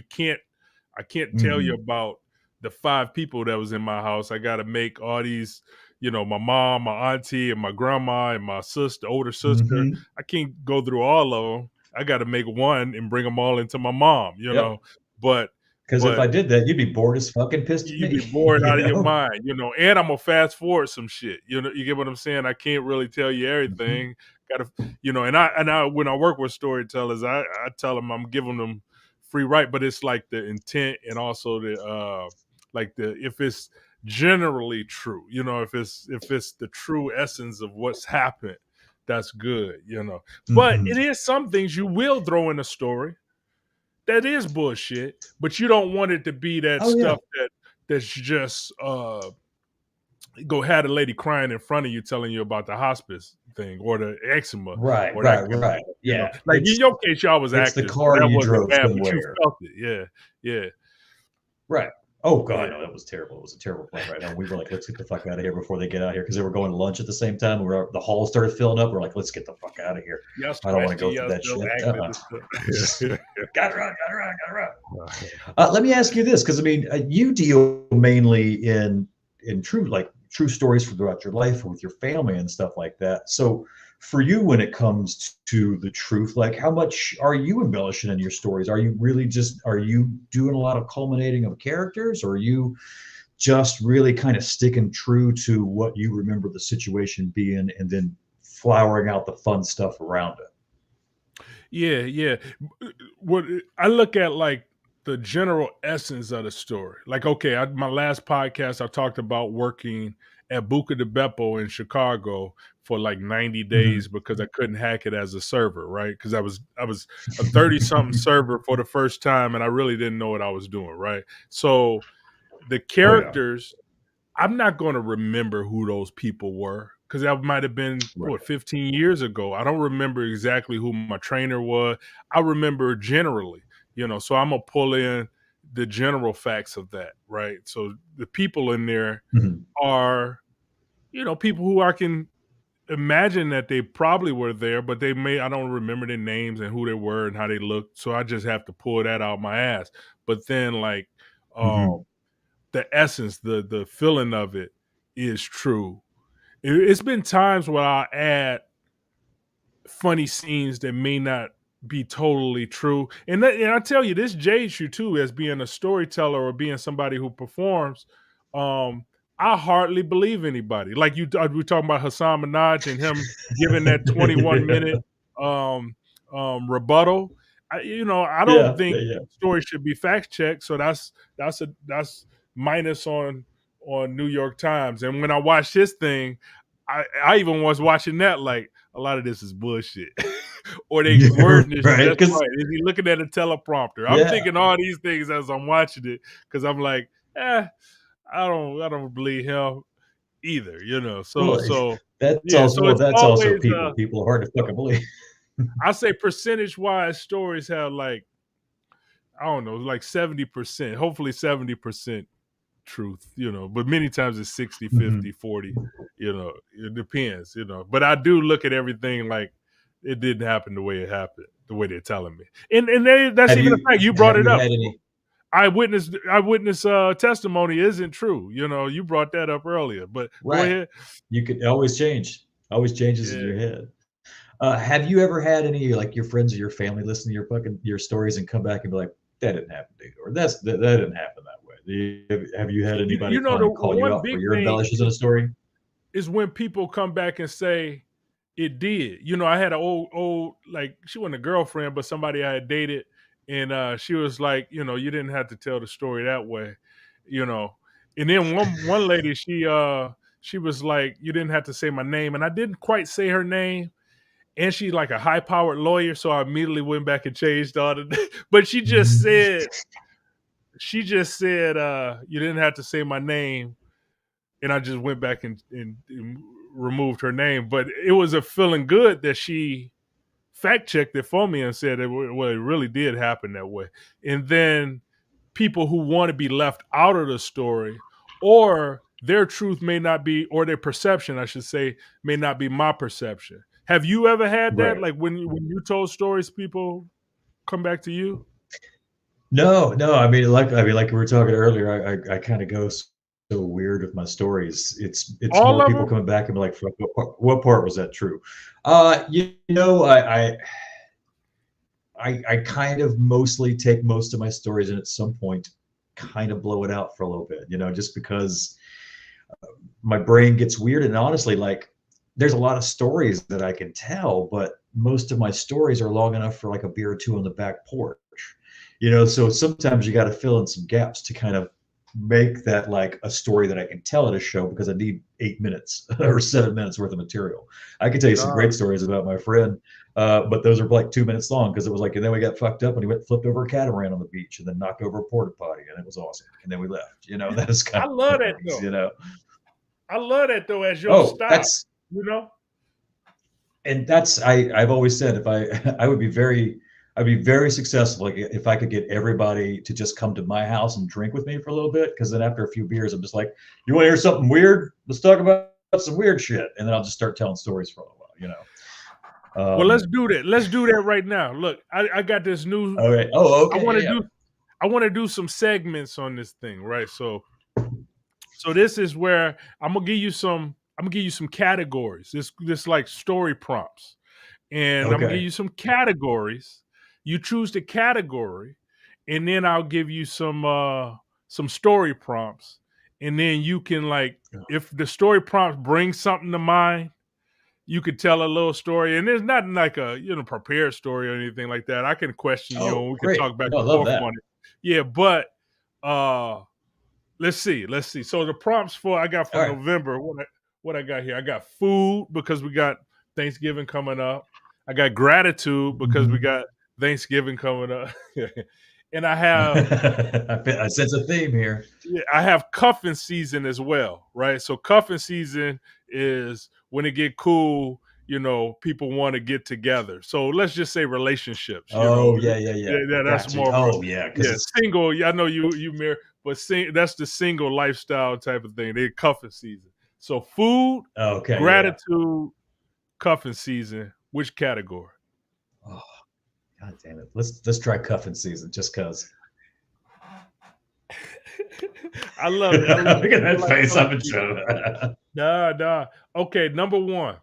I can't tell you Mm-hmm. about the 5 people that was in my house. I got to make all these, my mom, my auntie, and my grandma, and my sister, older sister. Mm-hmm. I can't go through all of them. I got to make one and bring them all into my mom. Yep. But Because if but I did that, you'd be bored as fucking pissed at you'd be me, bored you out of your know? mind, and I'm gonna fast forward some shit. You get what I'm saying? I can't really tell you Mm-hmm. everything. Gotta, and I when I work with storytellers, I tell them I'm giving them free right, but it's like the intent and also the like the if it's generally true, if it's the true essence of what's happened, that's good. But Mm-hmm. it is some things you will throw in a story that is bullshit, but you don't want it to be that Oh, yeah. stuff that's just go had a lady crying in front of you telling you about the hospice thing or the eczema Right, or that right, kind of right. stuff. Yeah. Like in your case, y'all was It's the actors, so car that you wasn't drove bad, but you somewhere. felt it. Yeah, yeah, Right. Oh yeah. God, no, that was terrible. It was a terrible plan right now. We were like, let's get the fuck out of here before they get out here because they were going to lunch at the same time. The hall started filling up. We're like, let's get the fuck out of here. Y'all I don't want to scratching go through that yourself shit. acting and stuff. Gotta run, gotta run, gotta run. Let me ask you this, because I mean, you deal mainly in true stories throughout your life with your family and stuff like that. So, for you, when it comes to the truth, like how much are you embellishing in your stories? Are you doing a lot of culminating of characters, or are you just really kind of sticking true to what you remember the situation being, and then flowering out the fun stuff around it? Yeah, yeah. What I look at like the general essence of the story. Like, okay, my last podcast, I talked about working at Buca de Beppo in Chicago for like 90 days Mhm. because I couldn't hack it as a server, right? Because I was a 30 something server for the first time and I really didn't know what I was doing, right? So the Oh yeah, characters I'm not going to remember who those people were because that might have been right. what 15 years ago. I don't remember exactly who my trainer was. I remember generally, so I'm gonna pull in the general facts of that, right? So the people in there Mhm. are, people who I can imagine that they probably were there, but I don't remember their names and who they were and how they looked. So I just have to pull that out my ass. But then like Mhm. the essence, the feeling of it is true. It's been times where I add funny scenes that may not be totally true. And I tell you, this jades you too as being a storyteller or being somebody who performs. Um, I hardly believe anybody. Like we're talking about Hassan Minaj and him giving that 21-minute um, rebuttal. I don't Yeah, think yeah, yeah. stories should be fact checked. So that's minus on New York Times. And when I watched his thing, I even was watching that like a lot of this is bullshit. Or they Yeah, wording this right. just Because right. Is he looking at a teleprompter? I'm yeah, thinking all these things as I'm watching it because I'm like, I don't believe him either. So well, so that's yeah, also so well, it's that's also always people. People are hard to fucking believe. I say percentage wise stories have like I don't know, like 70%, hopefully 70% truth, but many times it's 60, Mhm. 50, 40, it depends. But I do look at everything like it didn't happen the way it happened, the way they're telling me. And that's Have even a you fact. You brought have it you up. had any? Eyewitness testimony isn't true. You brought that up earlier. But go Right. ahead. You could always change. Always changes in Yeah. your head. Have you ever had any like your friends or your family listen to your stories and come back and be like, "That didn't happen, dude," or that didn't happen that way? Have you had You, anybody you know kind the of call you one out for big your thing embellishes in a story? is when people come back and say it did. I had an old like she wasn't a girlfriend, but somebody I had dated, and she was like, you didn't have to tell the story that way, you know. And then one lady, she was like, you didn't have to say my name, and I didn't quite say her name. And she's like a high powered lawyer, so I immediately went back and changed all the. But she just said, you didn't have to say my name, and I just went back and removed her name. But it was a feeling good that she fact checked it for me and said, well, it really did happen that way. And then people who want to be left out of the story, or their truth may not be, or their perception, I should say, may not be my perception. Have you ever had that? Right. Like when you told stories, people come back to you? No, no. Like we were talking earlier, I kind of go so weird with my stories. It's All more of people them? coming back and be like, "Fuck, what part was that true?" I kind of mostly take most of my stories and at some point kind of blow it out for a little bit, just because my brain gets weird. And honestly, like there's a lot of stories that I can tell, but most of my stories are long enough for like a beer or two on the back porch. So sometimes you got to fill in some gaps to kind of make that like a story that I can tell at a show because I need 8 minutes or 7 minutes worth of material. I can tell you some Nah. great stories about my friend, but those are like 2 minutes long because it was like, and then we got fucked up and he went and flipped over a catamaran on the beach and then knocked over a porta potty and it was awesome. And then we left. That is kind I of love that things. though. I love that though as your Oh, style, that's you know? and that's I've always said if I would be very successful like if I could get everybody to just come to my house and drink with me for a little bit because then after a few beers I'm just like, you want to hear something weird? Let's talk about some weird shit, and then I'll just start telling stories for a while. Well, let's do that. Let's do that right now. Look, I got this new. All right. Oh, I okay. want Yeah, to yeah. do. I want to do some segments on this thing, right? So this is where I'm gonna give you some. I'm gonna give you some categories. This like story prompts, and I'm gonna give Okay. you some categories. You choose the category, and then I'll give you some story prompts, and then you can like if the story prompts bring something to mind, you could tell a little story, and there's not like a prepared story or anything like that. I can question you, and Oh, we can great. talk back No, I and love forth that. on it. Yeah, but uh, let's see. So the prompts I got for All right. November. What I got here? I got food because we got Thanksgiving coming up. I got gratitude because we Mhm. got Thanksgiving coming up, and I have I sense a theme here. yeah, I have cuffing season as well, right? So cuffing season is when it get cool, people want to get together. So let's just say relationships, Oh, yeah, yeah, yeah, yeah. yeah, that's Gotcha. more of a Oh, yeah, because yeah, it's single. Yeah, I know you married, but that's the single lifestyle type of thing. They cuffing season. So food, oh, okay. Yeah, yeah. gratitude, cuffing season, which category? Oh, God damn it. Let's try cuffing season just because. I love it. I love Look it. at I that like face. cuffing I'm in season. trouble. Nah, nah. Okay, number one,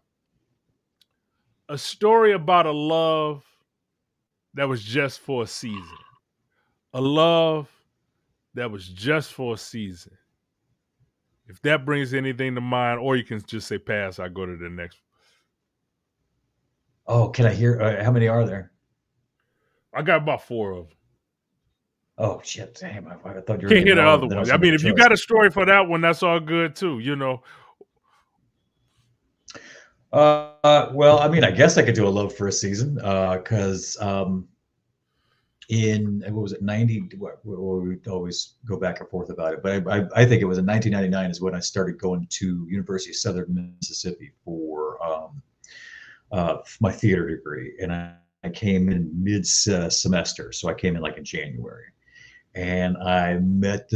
a story about a love that was just for a season. A love that was just for a season. If that brings anything to mind, or you can just say pass, I go to the next. Oh, can I hear? How many are there? I got about four of them. Oh shit! Damn, I thought you were Can't giving hear me the all of other them. Then I one. was I gonna make mean, a if you choice. got a story for that one, that's all good too. You know. Well, I mean, I guess I could do a love for a season because in what was it 90 we always go back and forth about it, but I think it was in 1999 is when I started going to University of Southern Mississippi for my theater degree, and I came in mid semester, so I came in like in January, and I met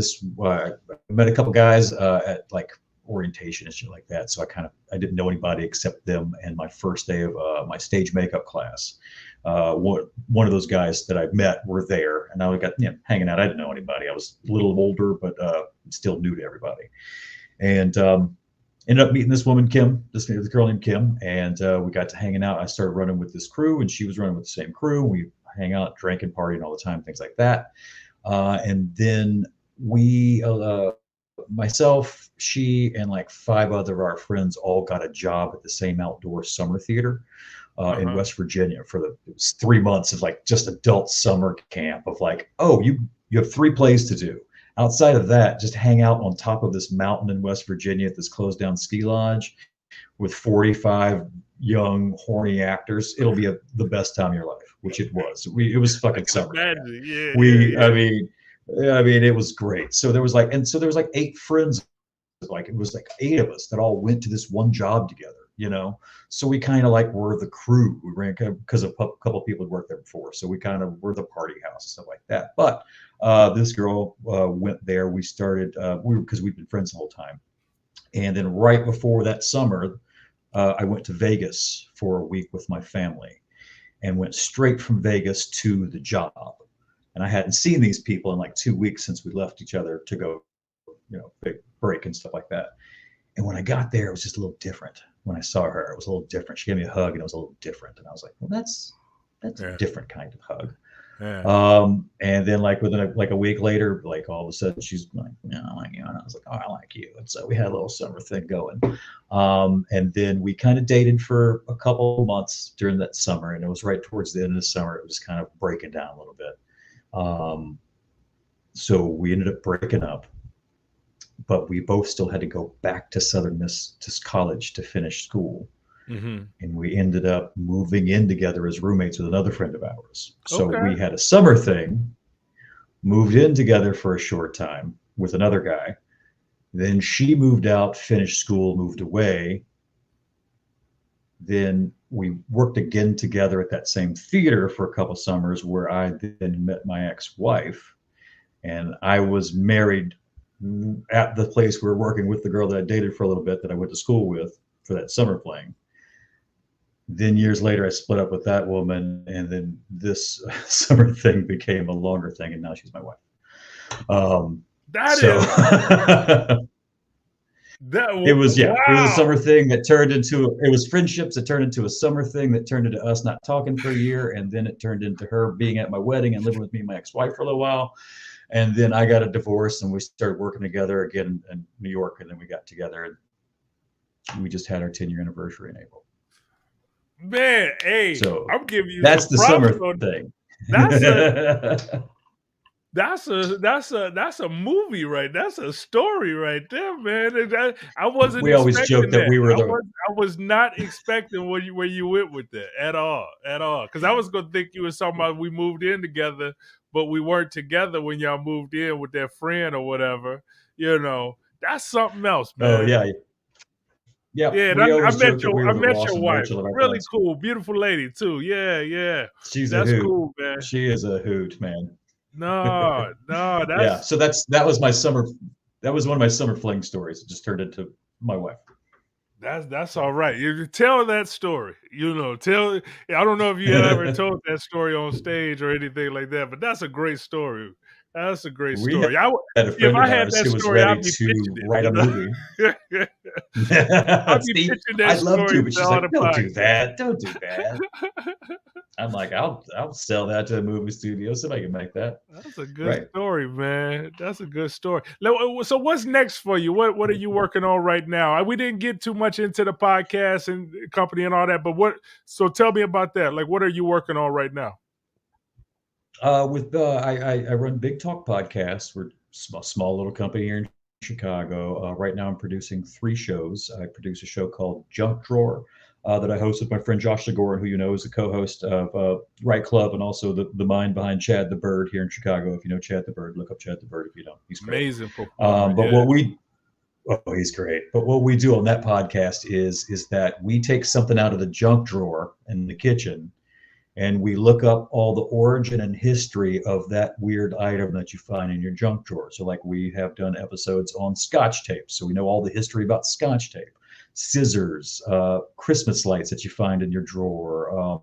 met a couple guys at like orientation and shit like that. So I didn't know anybody except them and my first day of my stage makeup class. One of those guys that I met were there, and I got hanging out. I didn't know anybody. I was a little older, but still new to everybody. And ended up meeting this woman, Kim, this girl named Kim, and we got to hanging out. I started running with this crew, and she was running with the same crew. We hang out, drinking, partying all the time, things like that. And then we, myself, she, and like five other of our friends all got a job at the same outdoor summer theater in Uh-huh. West Virginia for it was 3 months of like just adult summer camp of like, oh, you have 3 plays to do. Outside of that, just hang out on top of this mountain in West Virginia at this closed down ski lodge with 45 young horny actors. It'll be the best time of your life, which it was. It was I fucking can summer camp. imagine. Yeah, yeah, We, yeah. I mean, it was great. So there was like, and so there was like 8 friends, like it was like 8 of us that all went to this one job together. So we kind of like were the crew. We ran because a couple of people had worked there before, so we kind of were the party house and stuff like that. But this girl went there. We started because we'd been friends the whole time, and then right before that summer, I went to Vegas for a week with my family, and went straight from Vegas to the job. And I hadn't seen these people in like 2 weeks since we left each other to go, big break and stuff like that. And when I got there, it was just a little different. When I saw her, it was a little different. She gave me a hug, and it was a little different. And I was like, well, that's a Yeah. different kind of hug. Yeah. And then like within a week later, like all of a sudden she's like, yeah, I like you. And I was like, oh, I like you. And so we had a little summer thing going. And then we kind of dated for a couple of months during that summer. And it was right towards the end of the summer. It was kind of breaking down a little bit. So we ended up breaking up, but we both still had to go back to Southern Miss to college to finish school. Mm-hmm. And we ended up moving in together as roommates with another friend of ours. So Okay. we had a summer thing, moved in together for a short time with another guy. Then she moved out, finished school, moved away. Then we worked again together at that same theater for a couple summers where I then met my ex-wife. And I was married at the place we were working with the girl that I dated for a little bit that I went to school with for that summer playing. Then years later, I split up with that woman, and then this summer thing became a longer thing, and now she's my wife. That So is that. it was, yeah, it was a Wow. summer thing that turned into, it was friendships that turned into a summer thing that turned into us not talking for a year, and then it turned into her being at my wedding and living with me and my ex-wife for a little while. And then I got a divorce, and we started working together again in New York, and then we got together, and we just had our 10-year anniversary in April. Man, hey, So I'm giving you that's some the props summer on thing. that's a that's a movie, right? That's a story right there, man. And I wasn't We always joke expecting that that. we were I was not expecting where you went with that at all. Because I was gonna think you was talking about we moved in together, but we weren't together when y'all moved in with that friend or whatever. That's something else, oh man. yeah, yeah. Yeah, and We I always met joke that your we I were the met Ross your and wife. Rachel of our Really class. cool, beautiful lady too. Yeah, yeah. She's a That's hoot. cool, man. She is a hoot, man. No, no, Yeah. that's So that was my summer. That was one of my summer fling stories. It just turned into my wife. That's So all right. You tell that story. Tell. I don't know if you had ever told that story on stage or anything like that, but that's a great story. That's a great we story. had a If friend I of had ours that who was story, ready I'd be to pitching it. write a movie. I'd be Steve, pitching that I'd love story to, but to she's all like, the "Don't do podcasts. that. Don't do that." I'm like, "I'll sell that to a movie studio. Somebody can make that." That's a good Right. story, man. That's a good story. So what's next for you? What are you working on right now? We didn't get too much into the podcast and company and all that, but so tell me about that. Like, what are you working on right now? With I run Big Talk podcasts. We're small little company here in Chicago. Right now, I'm producing 3 shows. I produce a show called Junk Drawer that I host with my friend Josh Zagorin, who you know is the co-host of Right Club and also the mind behind Chad the Bird here in Chicago. If you know Chad the Bird, look up Chad the Bird. If you don't, he's great. Amazing performer. But Yeah. what we Oh, he's great. But what we do on that podcast is that we take something out of the junk drawer in the kitchen and we look up all the origin and history of that weird item that you find in your junk drawer. So, like, we have done episodes on Scotch tape, so we know all the history about Scotch tape, scissors, Christmas lights that you find in your drawer,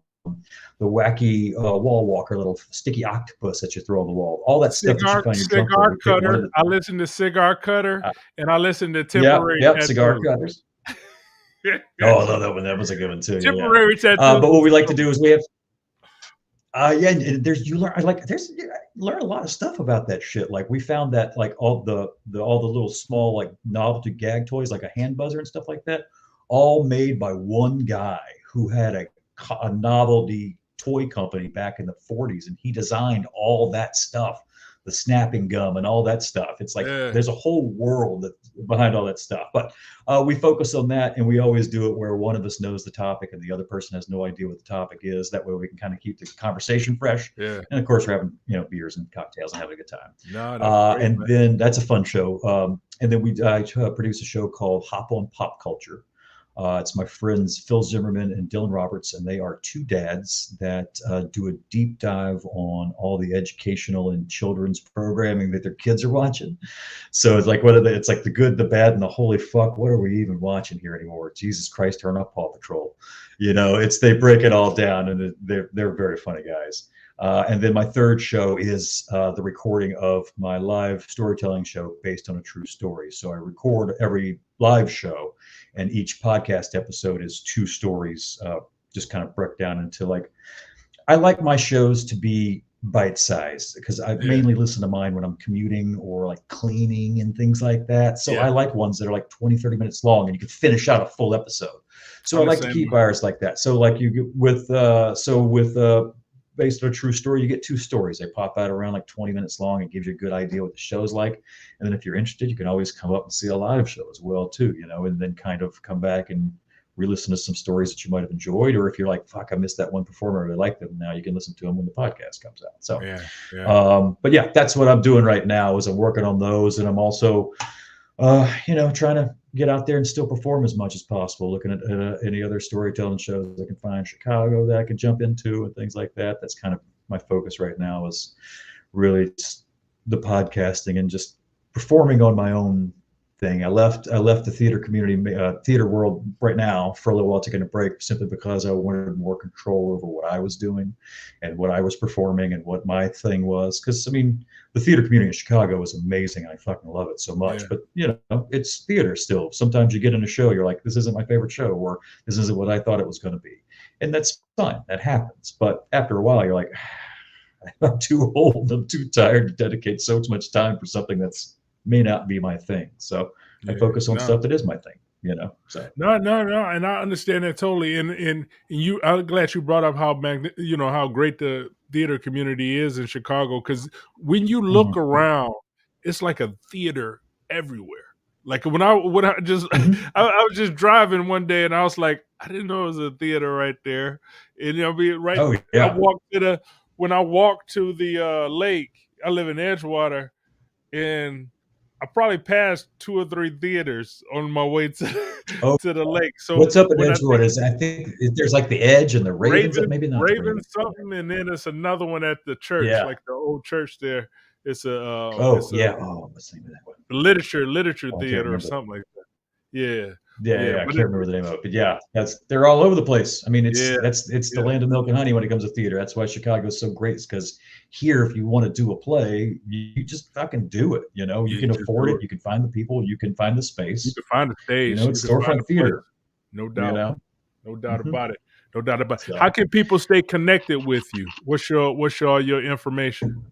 the wacky wall walker, little sticky octopus that you throw on the wall, all that stuff that you find in your junk drawer. Cigar We pick one of cutter. the I listen to cigar cutter, uh, and I listen to yep, temporary yep, cigar tattoos. cutters. Oh, I love that one. That was a good one too. Yeah, yeah. Temporary tattoos. But what we like to do is we have yeah, and there's you learn like there's you learn a lot of stuff about that shit. Like we found that like all the little small like novelty gag toys, like a hand buzzer and stuff like that, all made by one guy who had a novelty toy company back in the 40s, and he designed all that stuff, the snapping gum and all that stuff. It's like Yeah, there's a whole world behind all that stuff. But we focus on that, and we always do it where one of us knows the topic and the other person has no idea what the topic is. That way, we can kind of keep the conversation fresh. yeah. And of course, we're having beers and cocktails and having a good time. No, that's great, And man. then that's a fun show. And then I produce a show called Hop on Pop Culture. It's my friends Phil Zimmerman and Dylan Roberts, and they are 2 dads that do a deep dive on all the educational and children's programming that their kids are watching. So it's like it's like the good, the bad, and the holy fuck. What are we even watching here anymore? Jesus Christ, turn up Paw Patrol. They break it all down, and they're very funny guys. And then my third show is the recording of my live storytelling show based on a true story. So I record every live show, and each podcast episode is 2 stories, just kind of broke down into like, I like my shows to be bite-sized because I Yeah, mainly listen to mine when I'm commuting or like cleaning and things like that. So yeah. I like ones that are like 20, 30 minutes long and you can finish out a full episode. So I I'm the like to same keep way. ours like that. So like you get with based on a true story, you get 2 stories. They pop out around like 20 minutes long. It gives you a good idea what the show's like. And then if you're interested, you can always come up and see a live show as well too, and then kind of come back and re-listen to some stories that you might have enjoyed. Or if you're like, fuck, I missed that one performer, I really like them. Now you can listen to them when the podcast comes out. So, Yeah, yeah, but yeah, that's what I'm doing right now is I'm working on those. And I'm also, trying to get out there and still perform as much as possible, looking at any other storytelling shows I can find in Chicago that I can jump into and things like that. That's kind of my focus right now is really the podcasting and just performing on my own thing. I left the theater community, theater world right now for a little while, taking a break simply because I wanted more control over what I was doing and what I was performing and what my thing was. Because I mean, the theater community in Chicago is amazing, and I fucking love it so much. yeah, But it's theater still. Sometimes you get in a show, you're like, this isn't my favorite show, or this isn't what I thought it was going to be, and that's fine. That happens. But after a while, you're like, I'm too old. I'm too tired to dedicate so much time for something that's may not be my thing. So I yeah. focus on No, stuff that is my thing. So no, no, no, and I understand that totally. And you, I'm glad you brought up how great the theater community is in Chicago. Because when you look mhm. around, it's like a theater everywhere. Like when I just Mhm. I was just driving one day and I was like, I didn't know it was a theater right there. And right. Oh I yeah. walked to the When I walked to the lake. I live in Edgewater, and I probably passed 2 or 3 theaters on my way to Oh, to the lake. So what's up in when I think Edgewood is I think there's like the Edge and the Ravens. Raven, Maybe not the Raven Ravens. something, and then it's another one at the church, Yeah. like the old church there. Oh It's a yeah. Oh, what's the name of that one? literature Oh, I can't theater or remember. something like that. Yeah, Yeah, yeah, yeah, I but can't remember the name of it, but yeah, they're all over the place. I mean, yeah, it's the yeah, land of milk and honey when it comes to theater. That's why Chicago's so great. Is because here, if you want to do a play, you just fucking do it. You know, you yeah. You can just afford do it. it. You can find the people. You can find the You space. can find a You stage. know, You it's can find a storefront place. theater. No You doubt. know, No doubt hmm about it. No doubt about it. How so. can people stay connected with you? What's your information?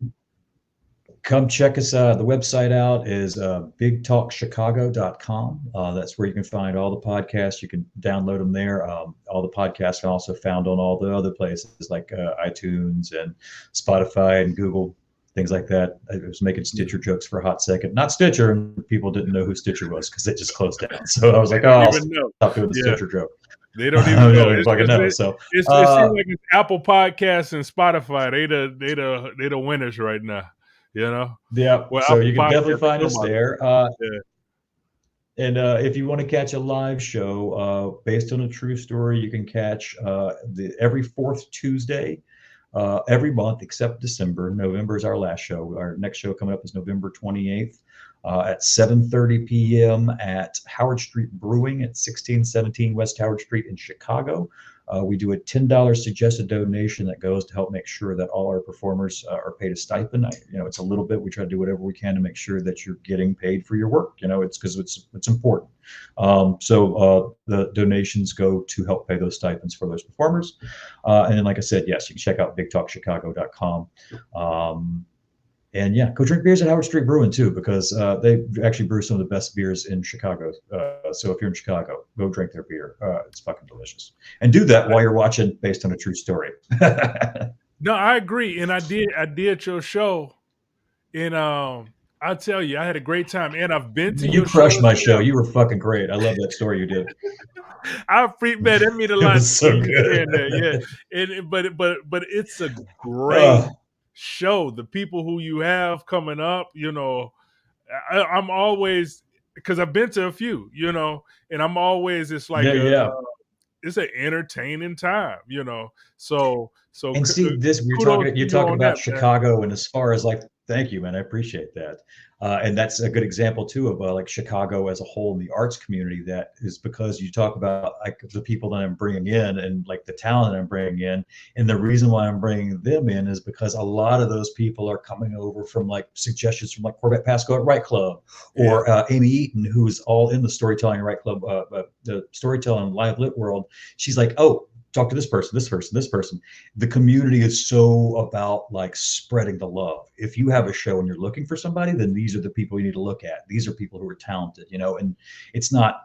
Come check us the website out is bigtalkchicago.com. That's where you can find all the podcasts. You can download them there. All the podcasts are also found on all the other places like iTunes and Spotify and Google, things like that. I was making Yeah. Stitcher jokes for a hot second. Not Stitcher, and people didn't know who Stitcher was because it just closed down. So I was They like, oh, don't I'll even know. stop doing the Yeah. Stitcher joke. They don't even I know. don't even fucking know. So It seems like it's Apple Podcasts and Spotify. They the winners right now. You know? yeah, Well, so Apple you can definitely Podcasts find still us my there. yeah. And if you want to catch a live show based on a true story, you can catch every fourth Tuesday every month except December. November is our last show. Our next show coming up is November 28th at 7:30 p.m. at Howard Street Brewing at 1617 West Howard Street in Chicago. We do a $10 suggested donation that goes to help make sure that all our performers are paid a stipend. It's a little bit. We try to do whatever we can to make sure that you're getting paid for your work. It's because it's important. So the donations go to help pay those stipends for those performers. And then, like I said, yes, you can check out bigtalkchicago.com. And yeah, go drink beers at Howard Street Brewing too, because they actually brew some of the best beers in Chicago. So if you're in Chicago, go drink their beer. It's fucking delicious. And do that while you're watching based on a true story. No, I agree. And I did your show, and I'll tell you, I had a great time. And I've been to You your show crushed as my show. well. You were fucking great. I love that story you did. Man, that mean a It lot was to me. so You saying that, good. yeah. But it's a great uh, show. The people who you have coming up, I'm always, because I've been to a few, and I'm always, it's like yeah, yeah. it's an entertaining time. So And see, this you're kudos talking to you're you talking on about that, man. Chicago, and as far as like, thank you, man, I appreciate that. And that's a good example too of like Chicago as a whole in the arts community. That is because you talk about like the people that I'm bringing in and like the talent I'm bringing in, and the reason why I'm bringing them in is because a lot of those people are coming over from like suggestions from like Corbett Pasco at Right Club, Yeah, or Amy Eaton, who's all in the storytelling Right Club, the storytelling live lit world. She's like, oh, talk to this person, this person, this person. The community is so about like spreading the love. If you have a show and you're looking for somebody, then these are the people you need to look at. These are people who are talented, and it's not,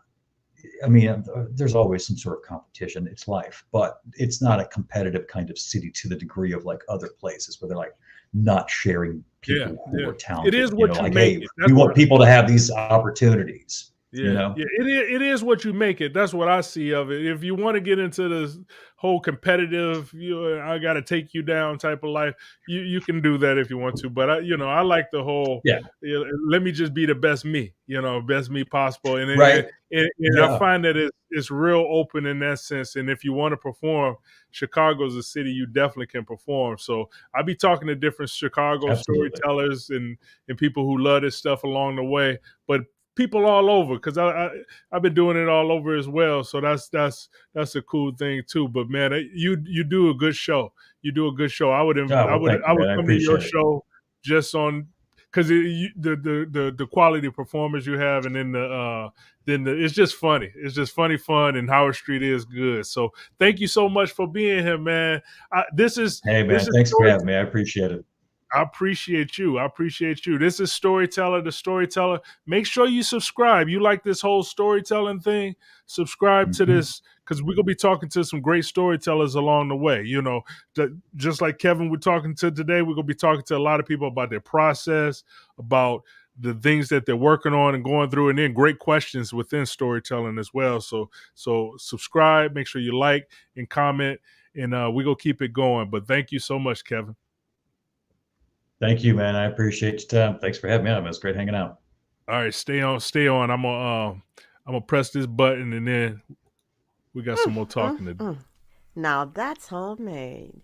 I mean, there's always some sort of competition. It's life, but it's not a competitive kind of city to the degree of like other places where they're like not sharing yeah, people who yeah. are It talented, is what you like, make hey, it. we That's want what. people to have these opportunities, you Yeah, know? yeah, it is what you make it. That's what I see of it. If you want to get into this whole competitive, I got to take you down type of life, you can do that if you want to. But I like the whole. Yeah. Let me just be the best me, best me possible, and, Right. and I Yeah. find that it's real open in that sense. And if you want to perform, Chicago's a city you definitely can perform. So I be talking to different Chicago Absolutely. storytellers and people who love this stuff along the way, but people all over, because I've been doing it all over as well. So that's a cool thing too. But man, you do a good show. You do a good show. I would Oh, I well, would thank you, I would man. I come to your appreciate it. show just on because the quality of performance you have, and then it's just funny. It's just funny fun, and Howard Street is good. So thank you so much for being here, man. This is Hey, this man, is thanks for story. having me. I appreciate it. I appreciate you. I appreciate you. This is Storyteller, the Storyteller. Make sure you subscribe. You like this whole storytelling thing? Subscribe to Mhm. this, because we're gonna be talking to some great storytellers along the way. Just like Kevin we're talking to today, we're gonna be talking to a lot of people about their process, about the things that they're working on and going through, and then great questions within storytelling as well. So subscribe, make sure you like and comment, and we're gonna keep it going. But thank you so much, Kevin. Thank you, man. I appreciate your time. Thanks for having me on. It was great hanging out. All right, stay on, stay on. I'm gonna press this button, and then we got some more Mm, talking to do. mm. Now that's homemade.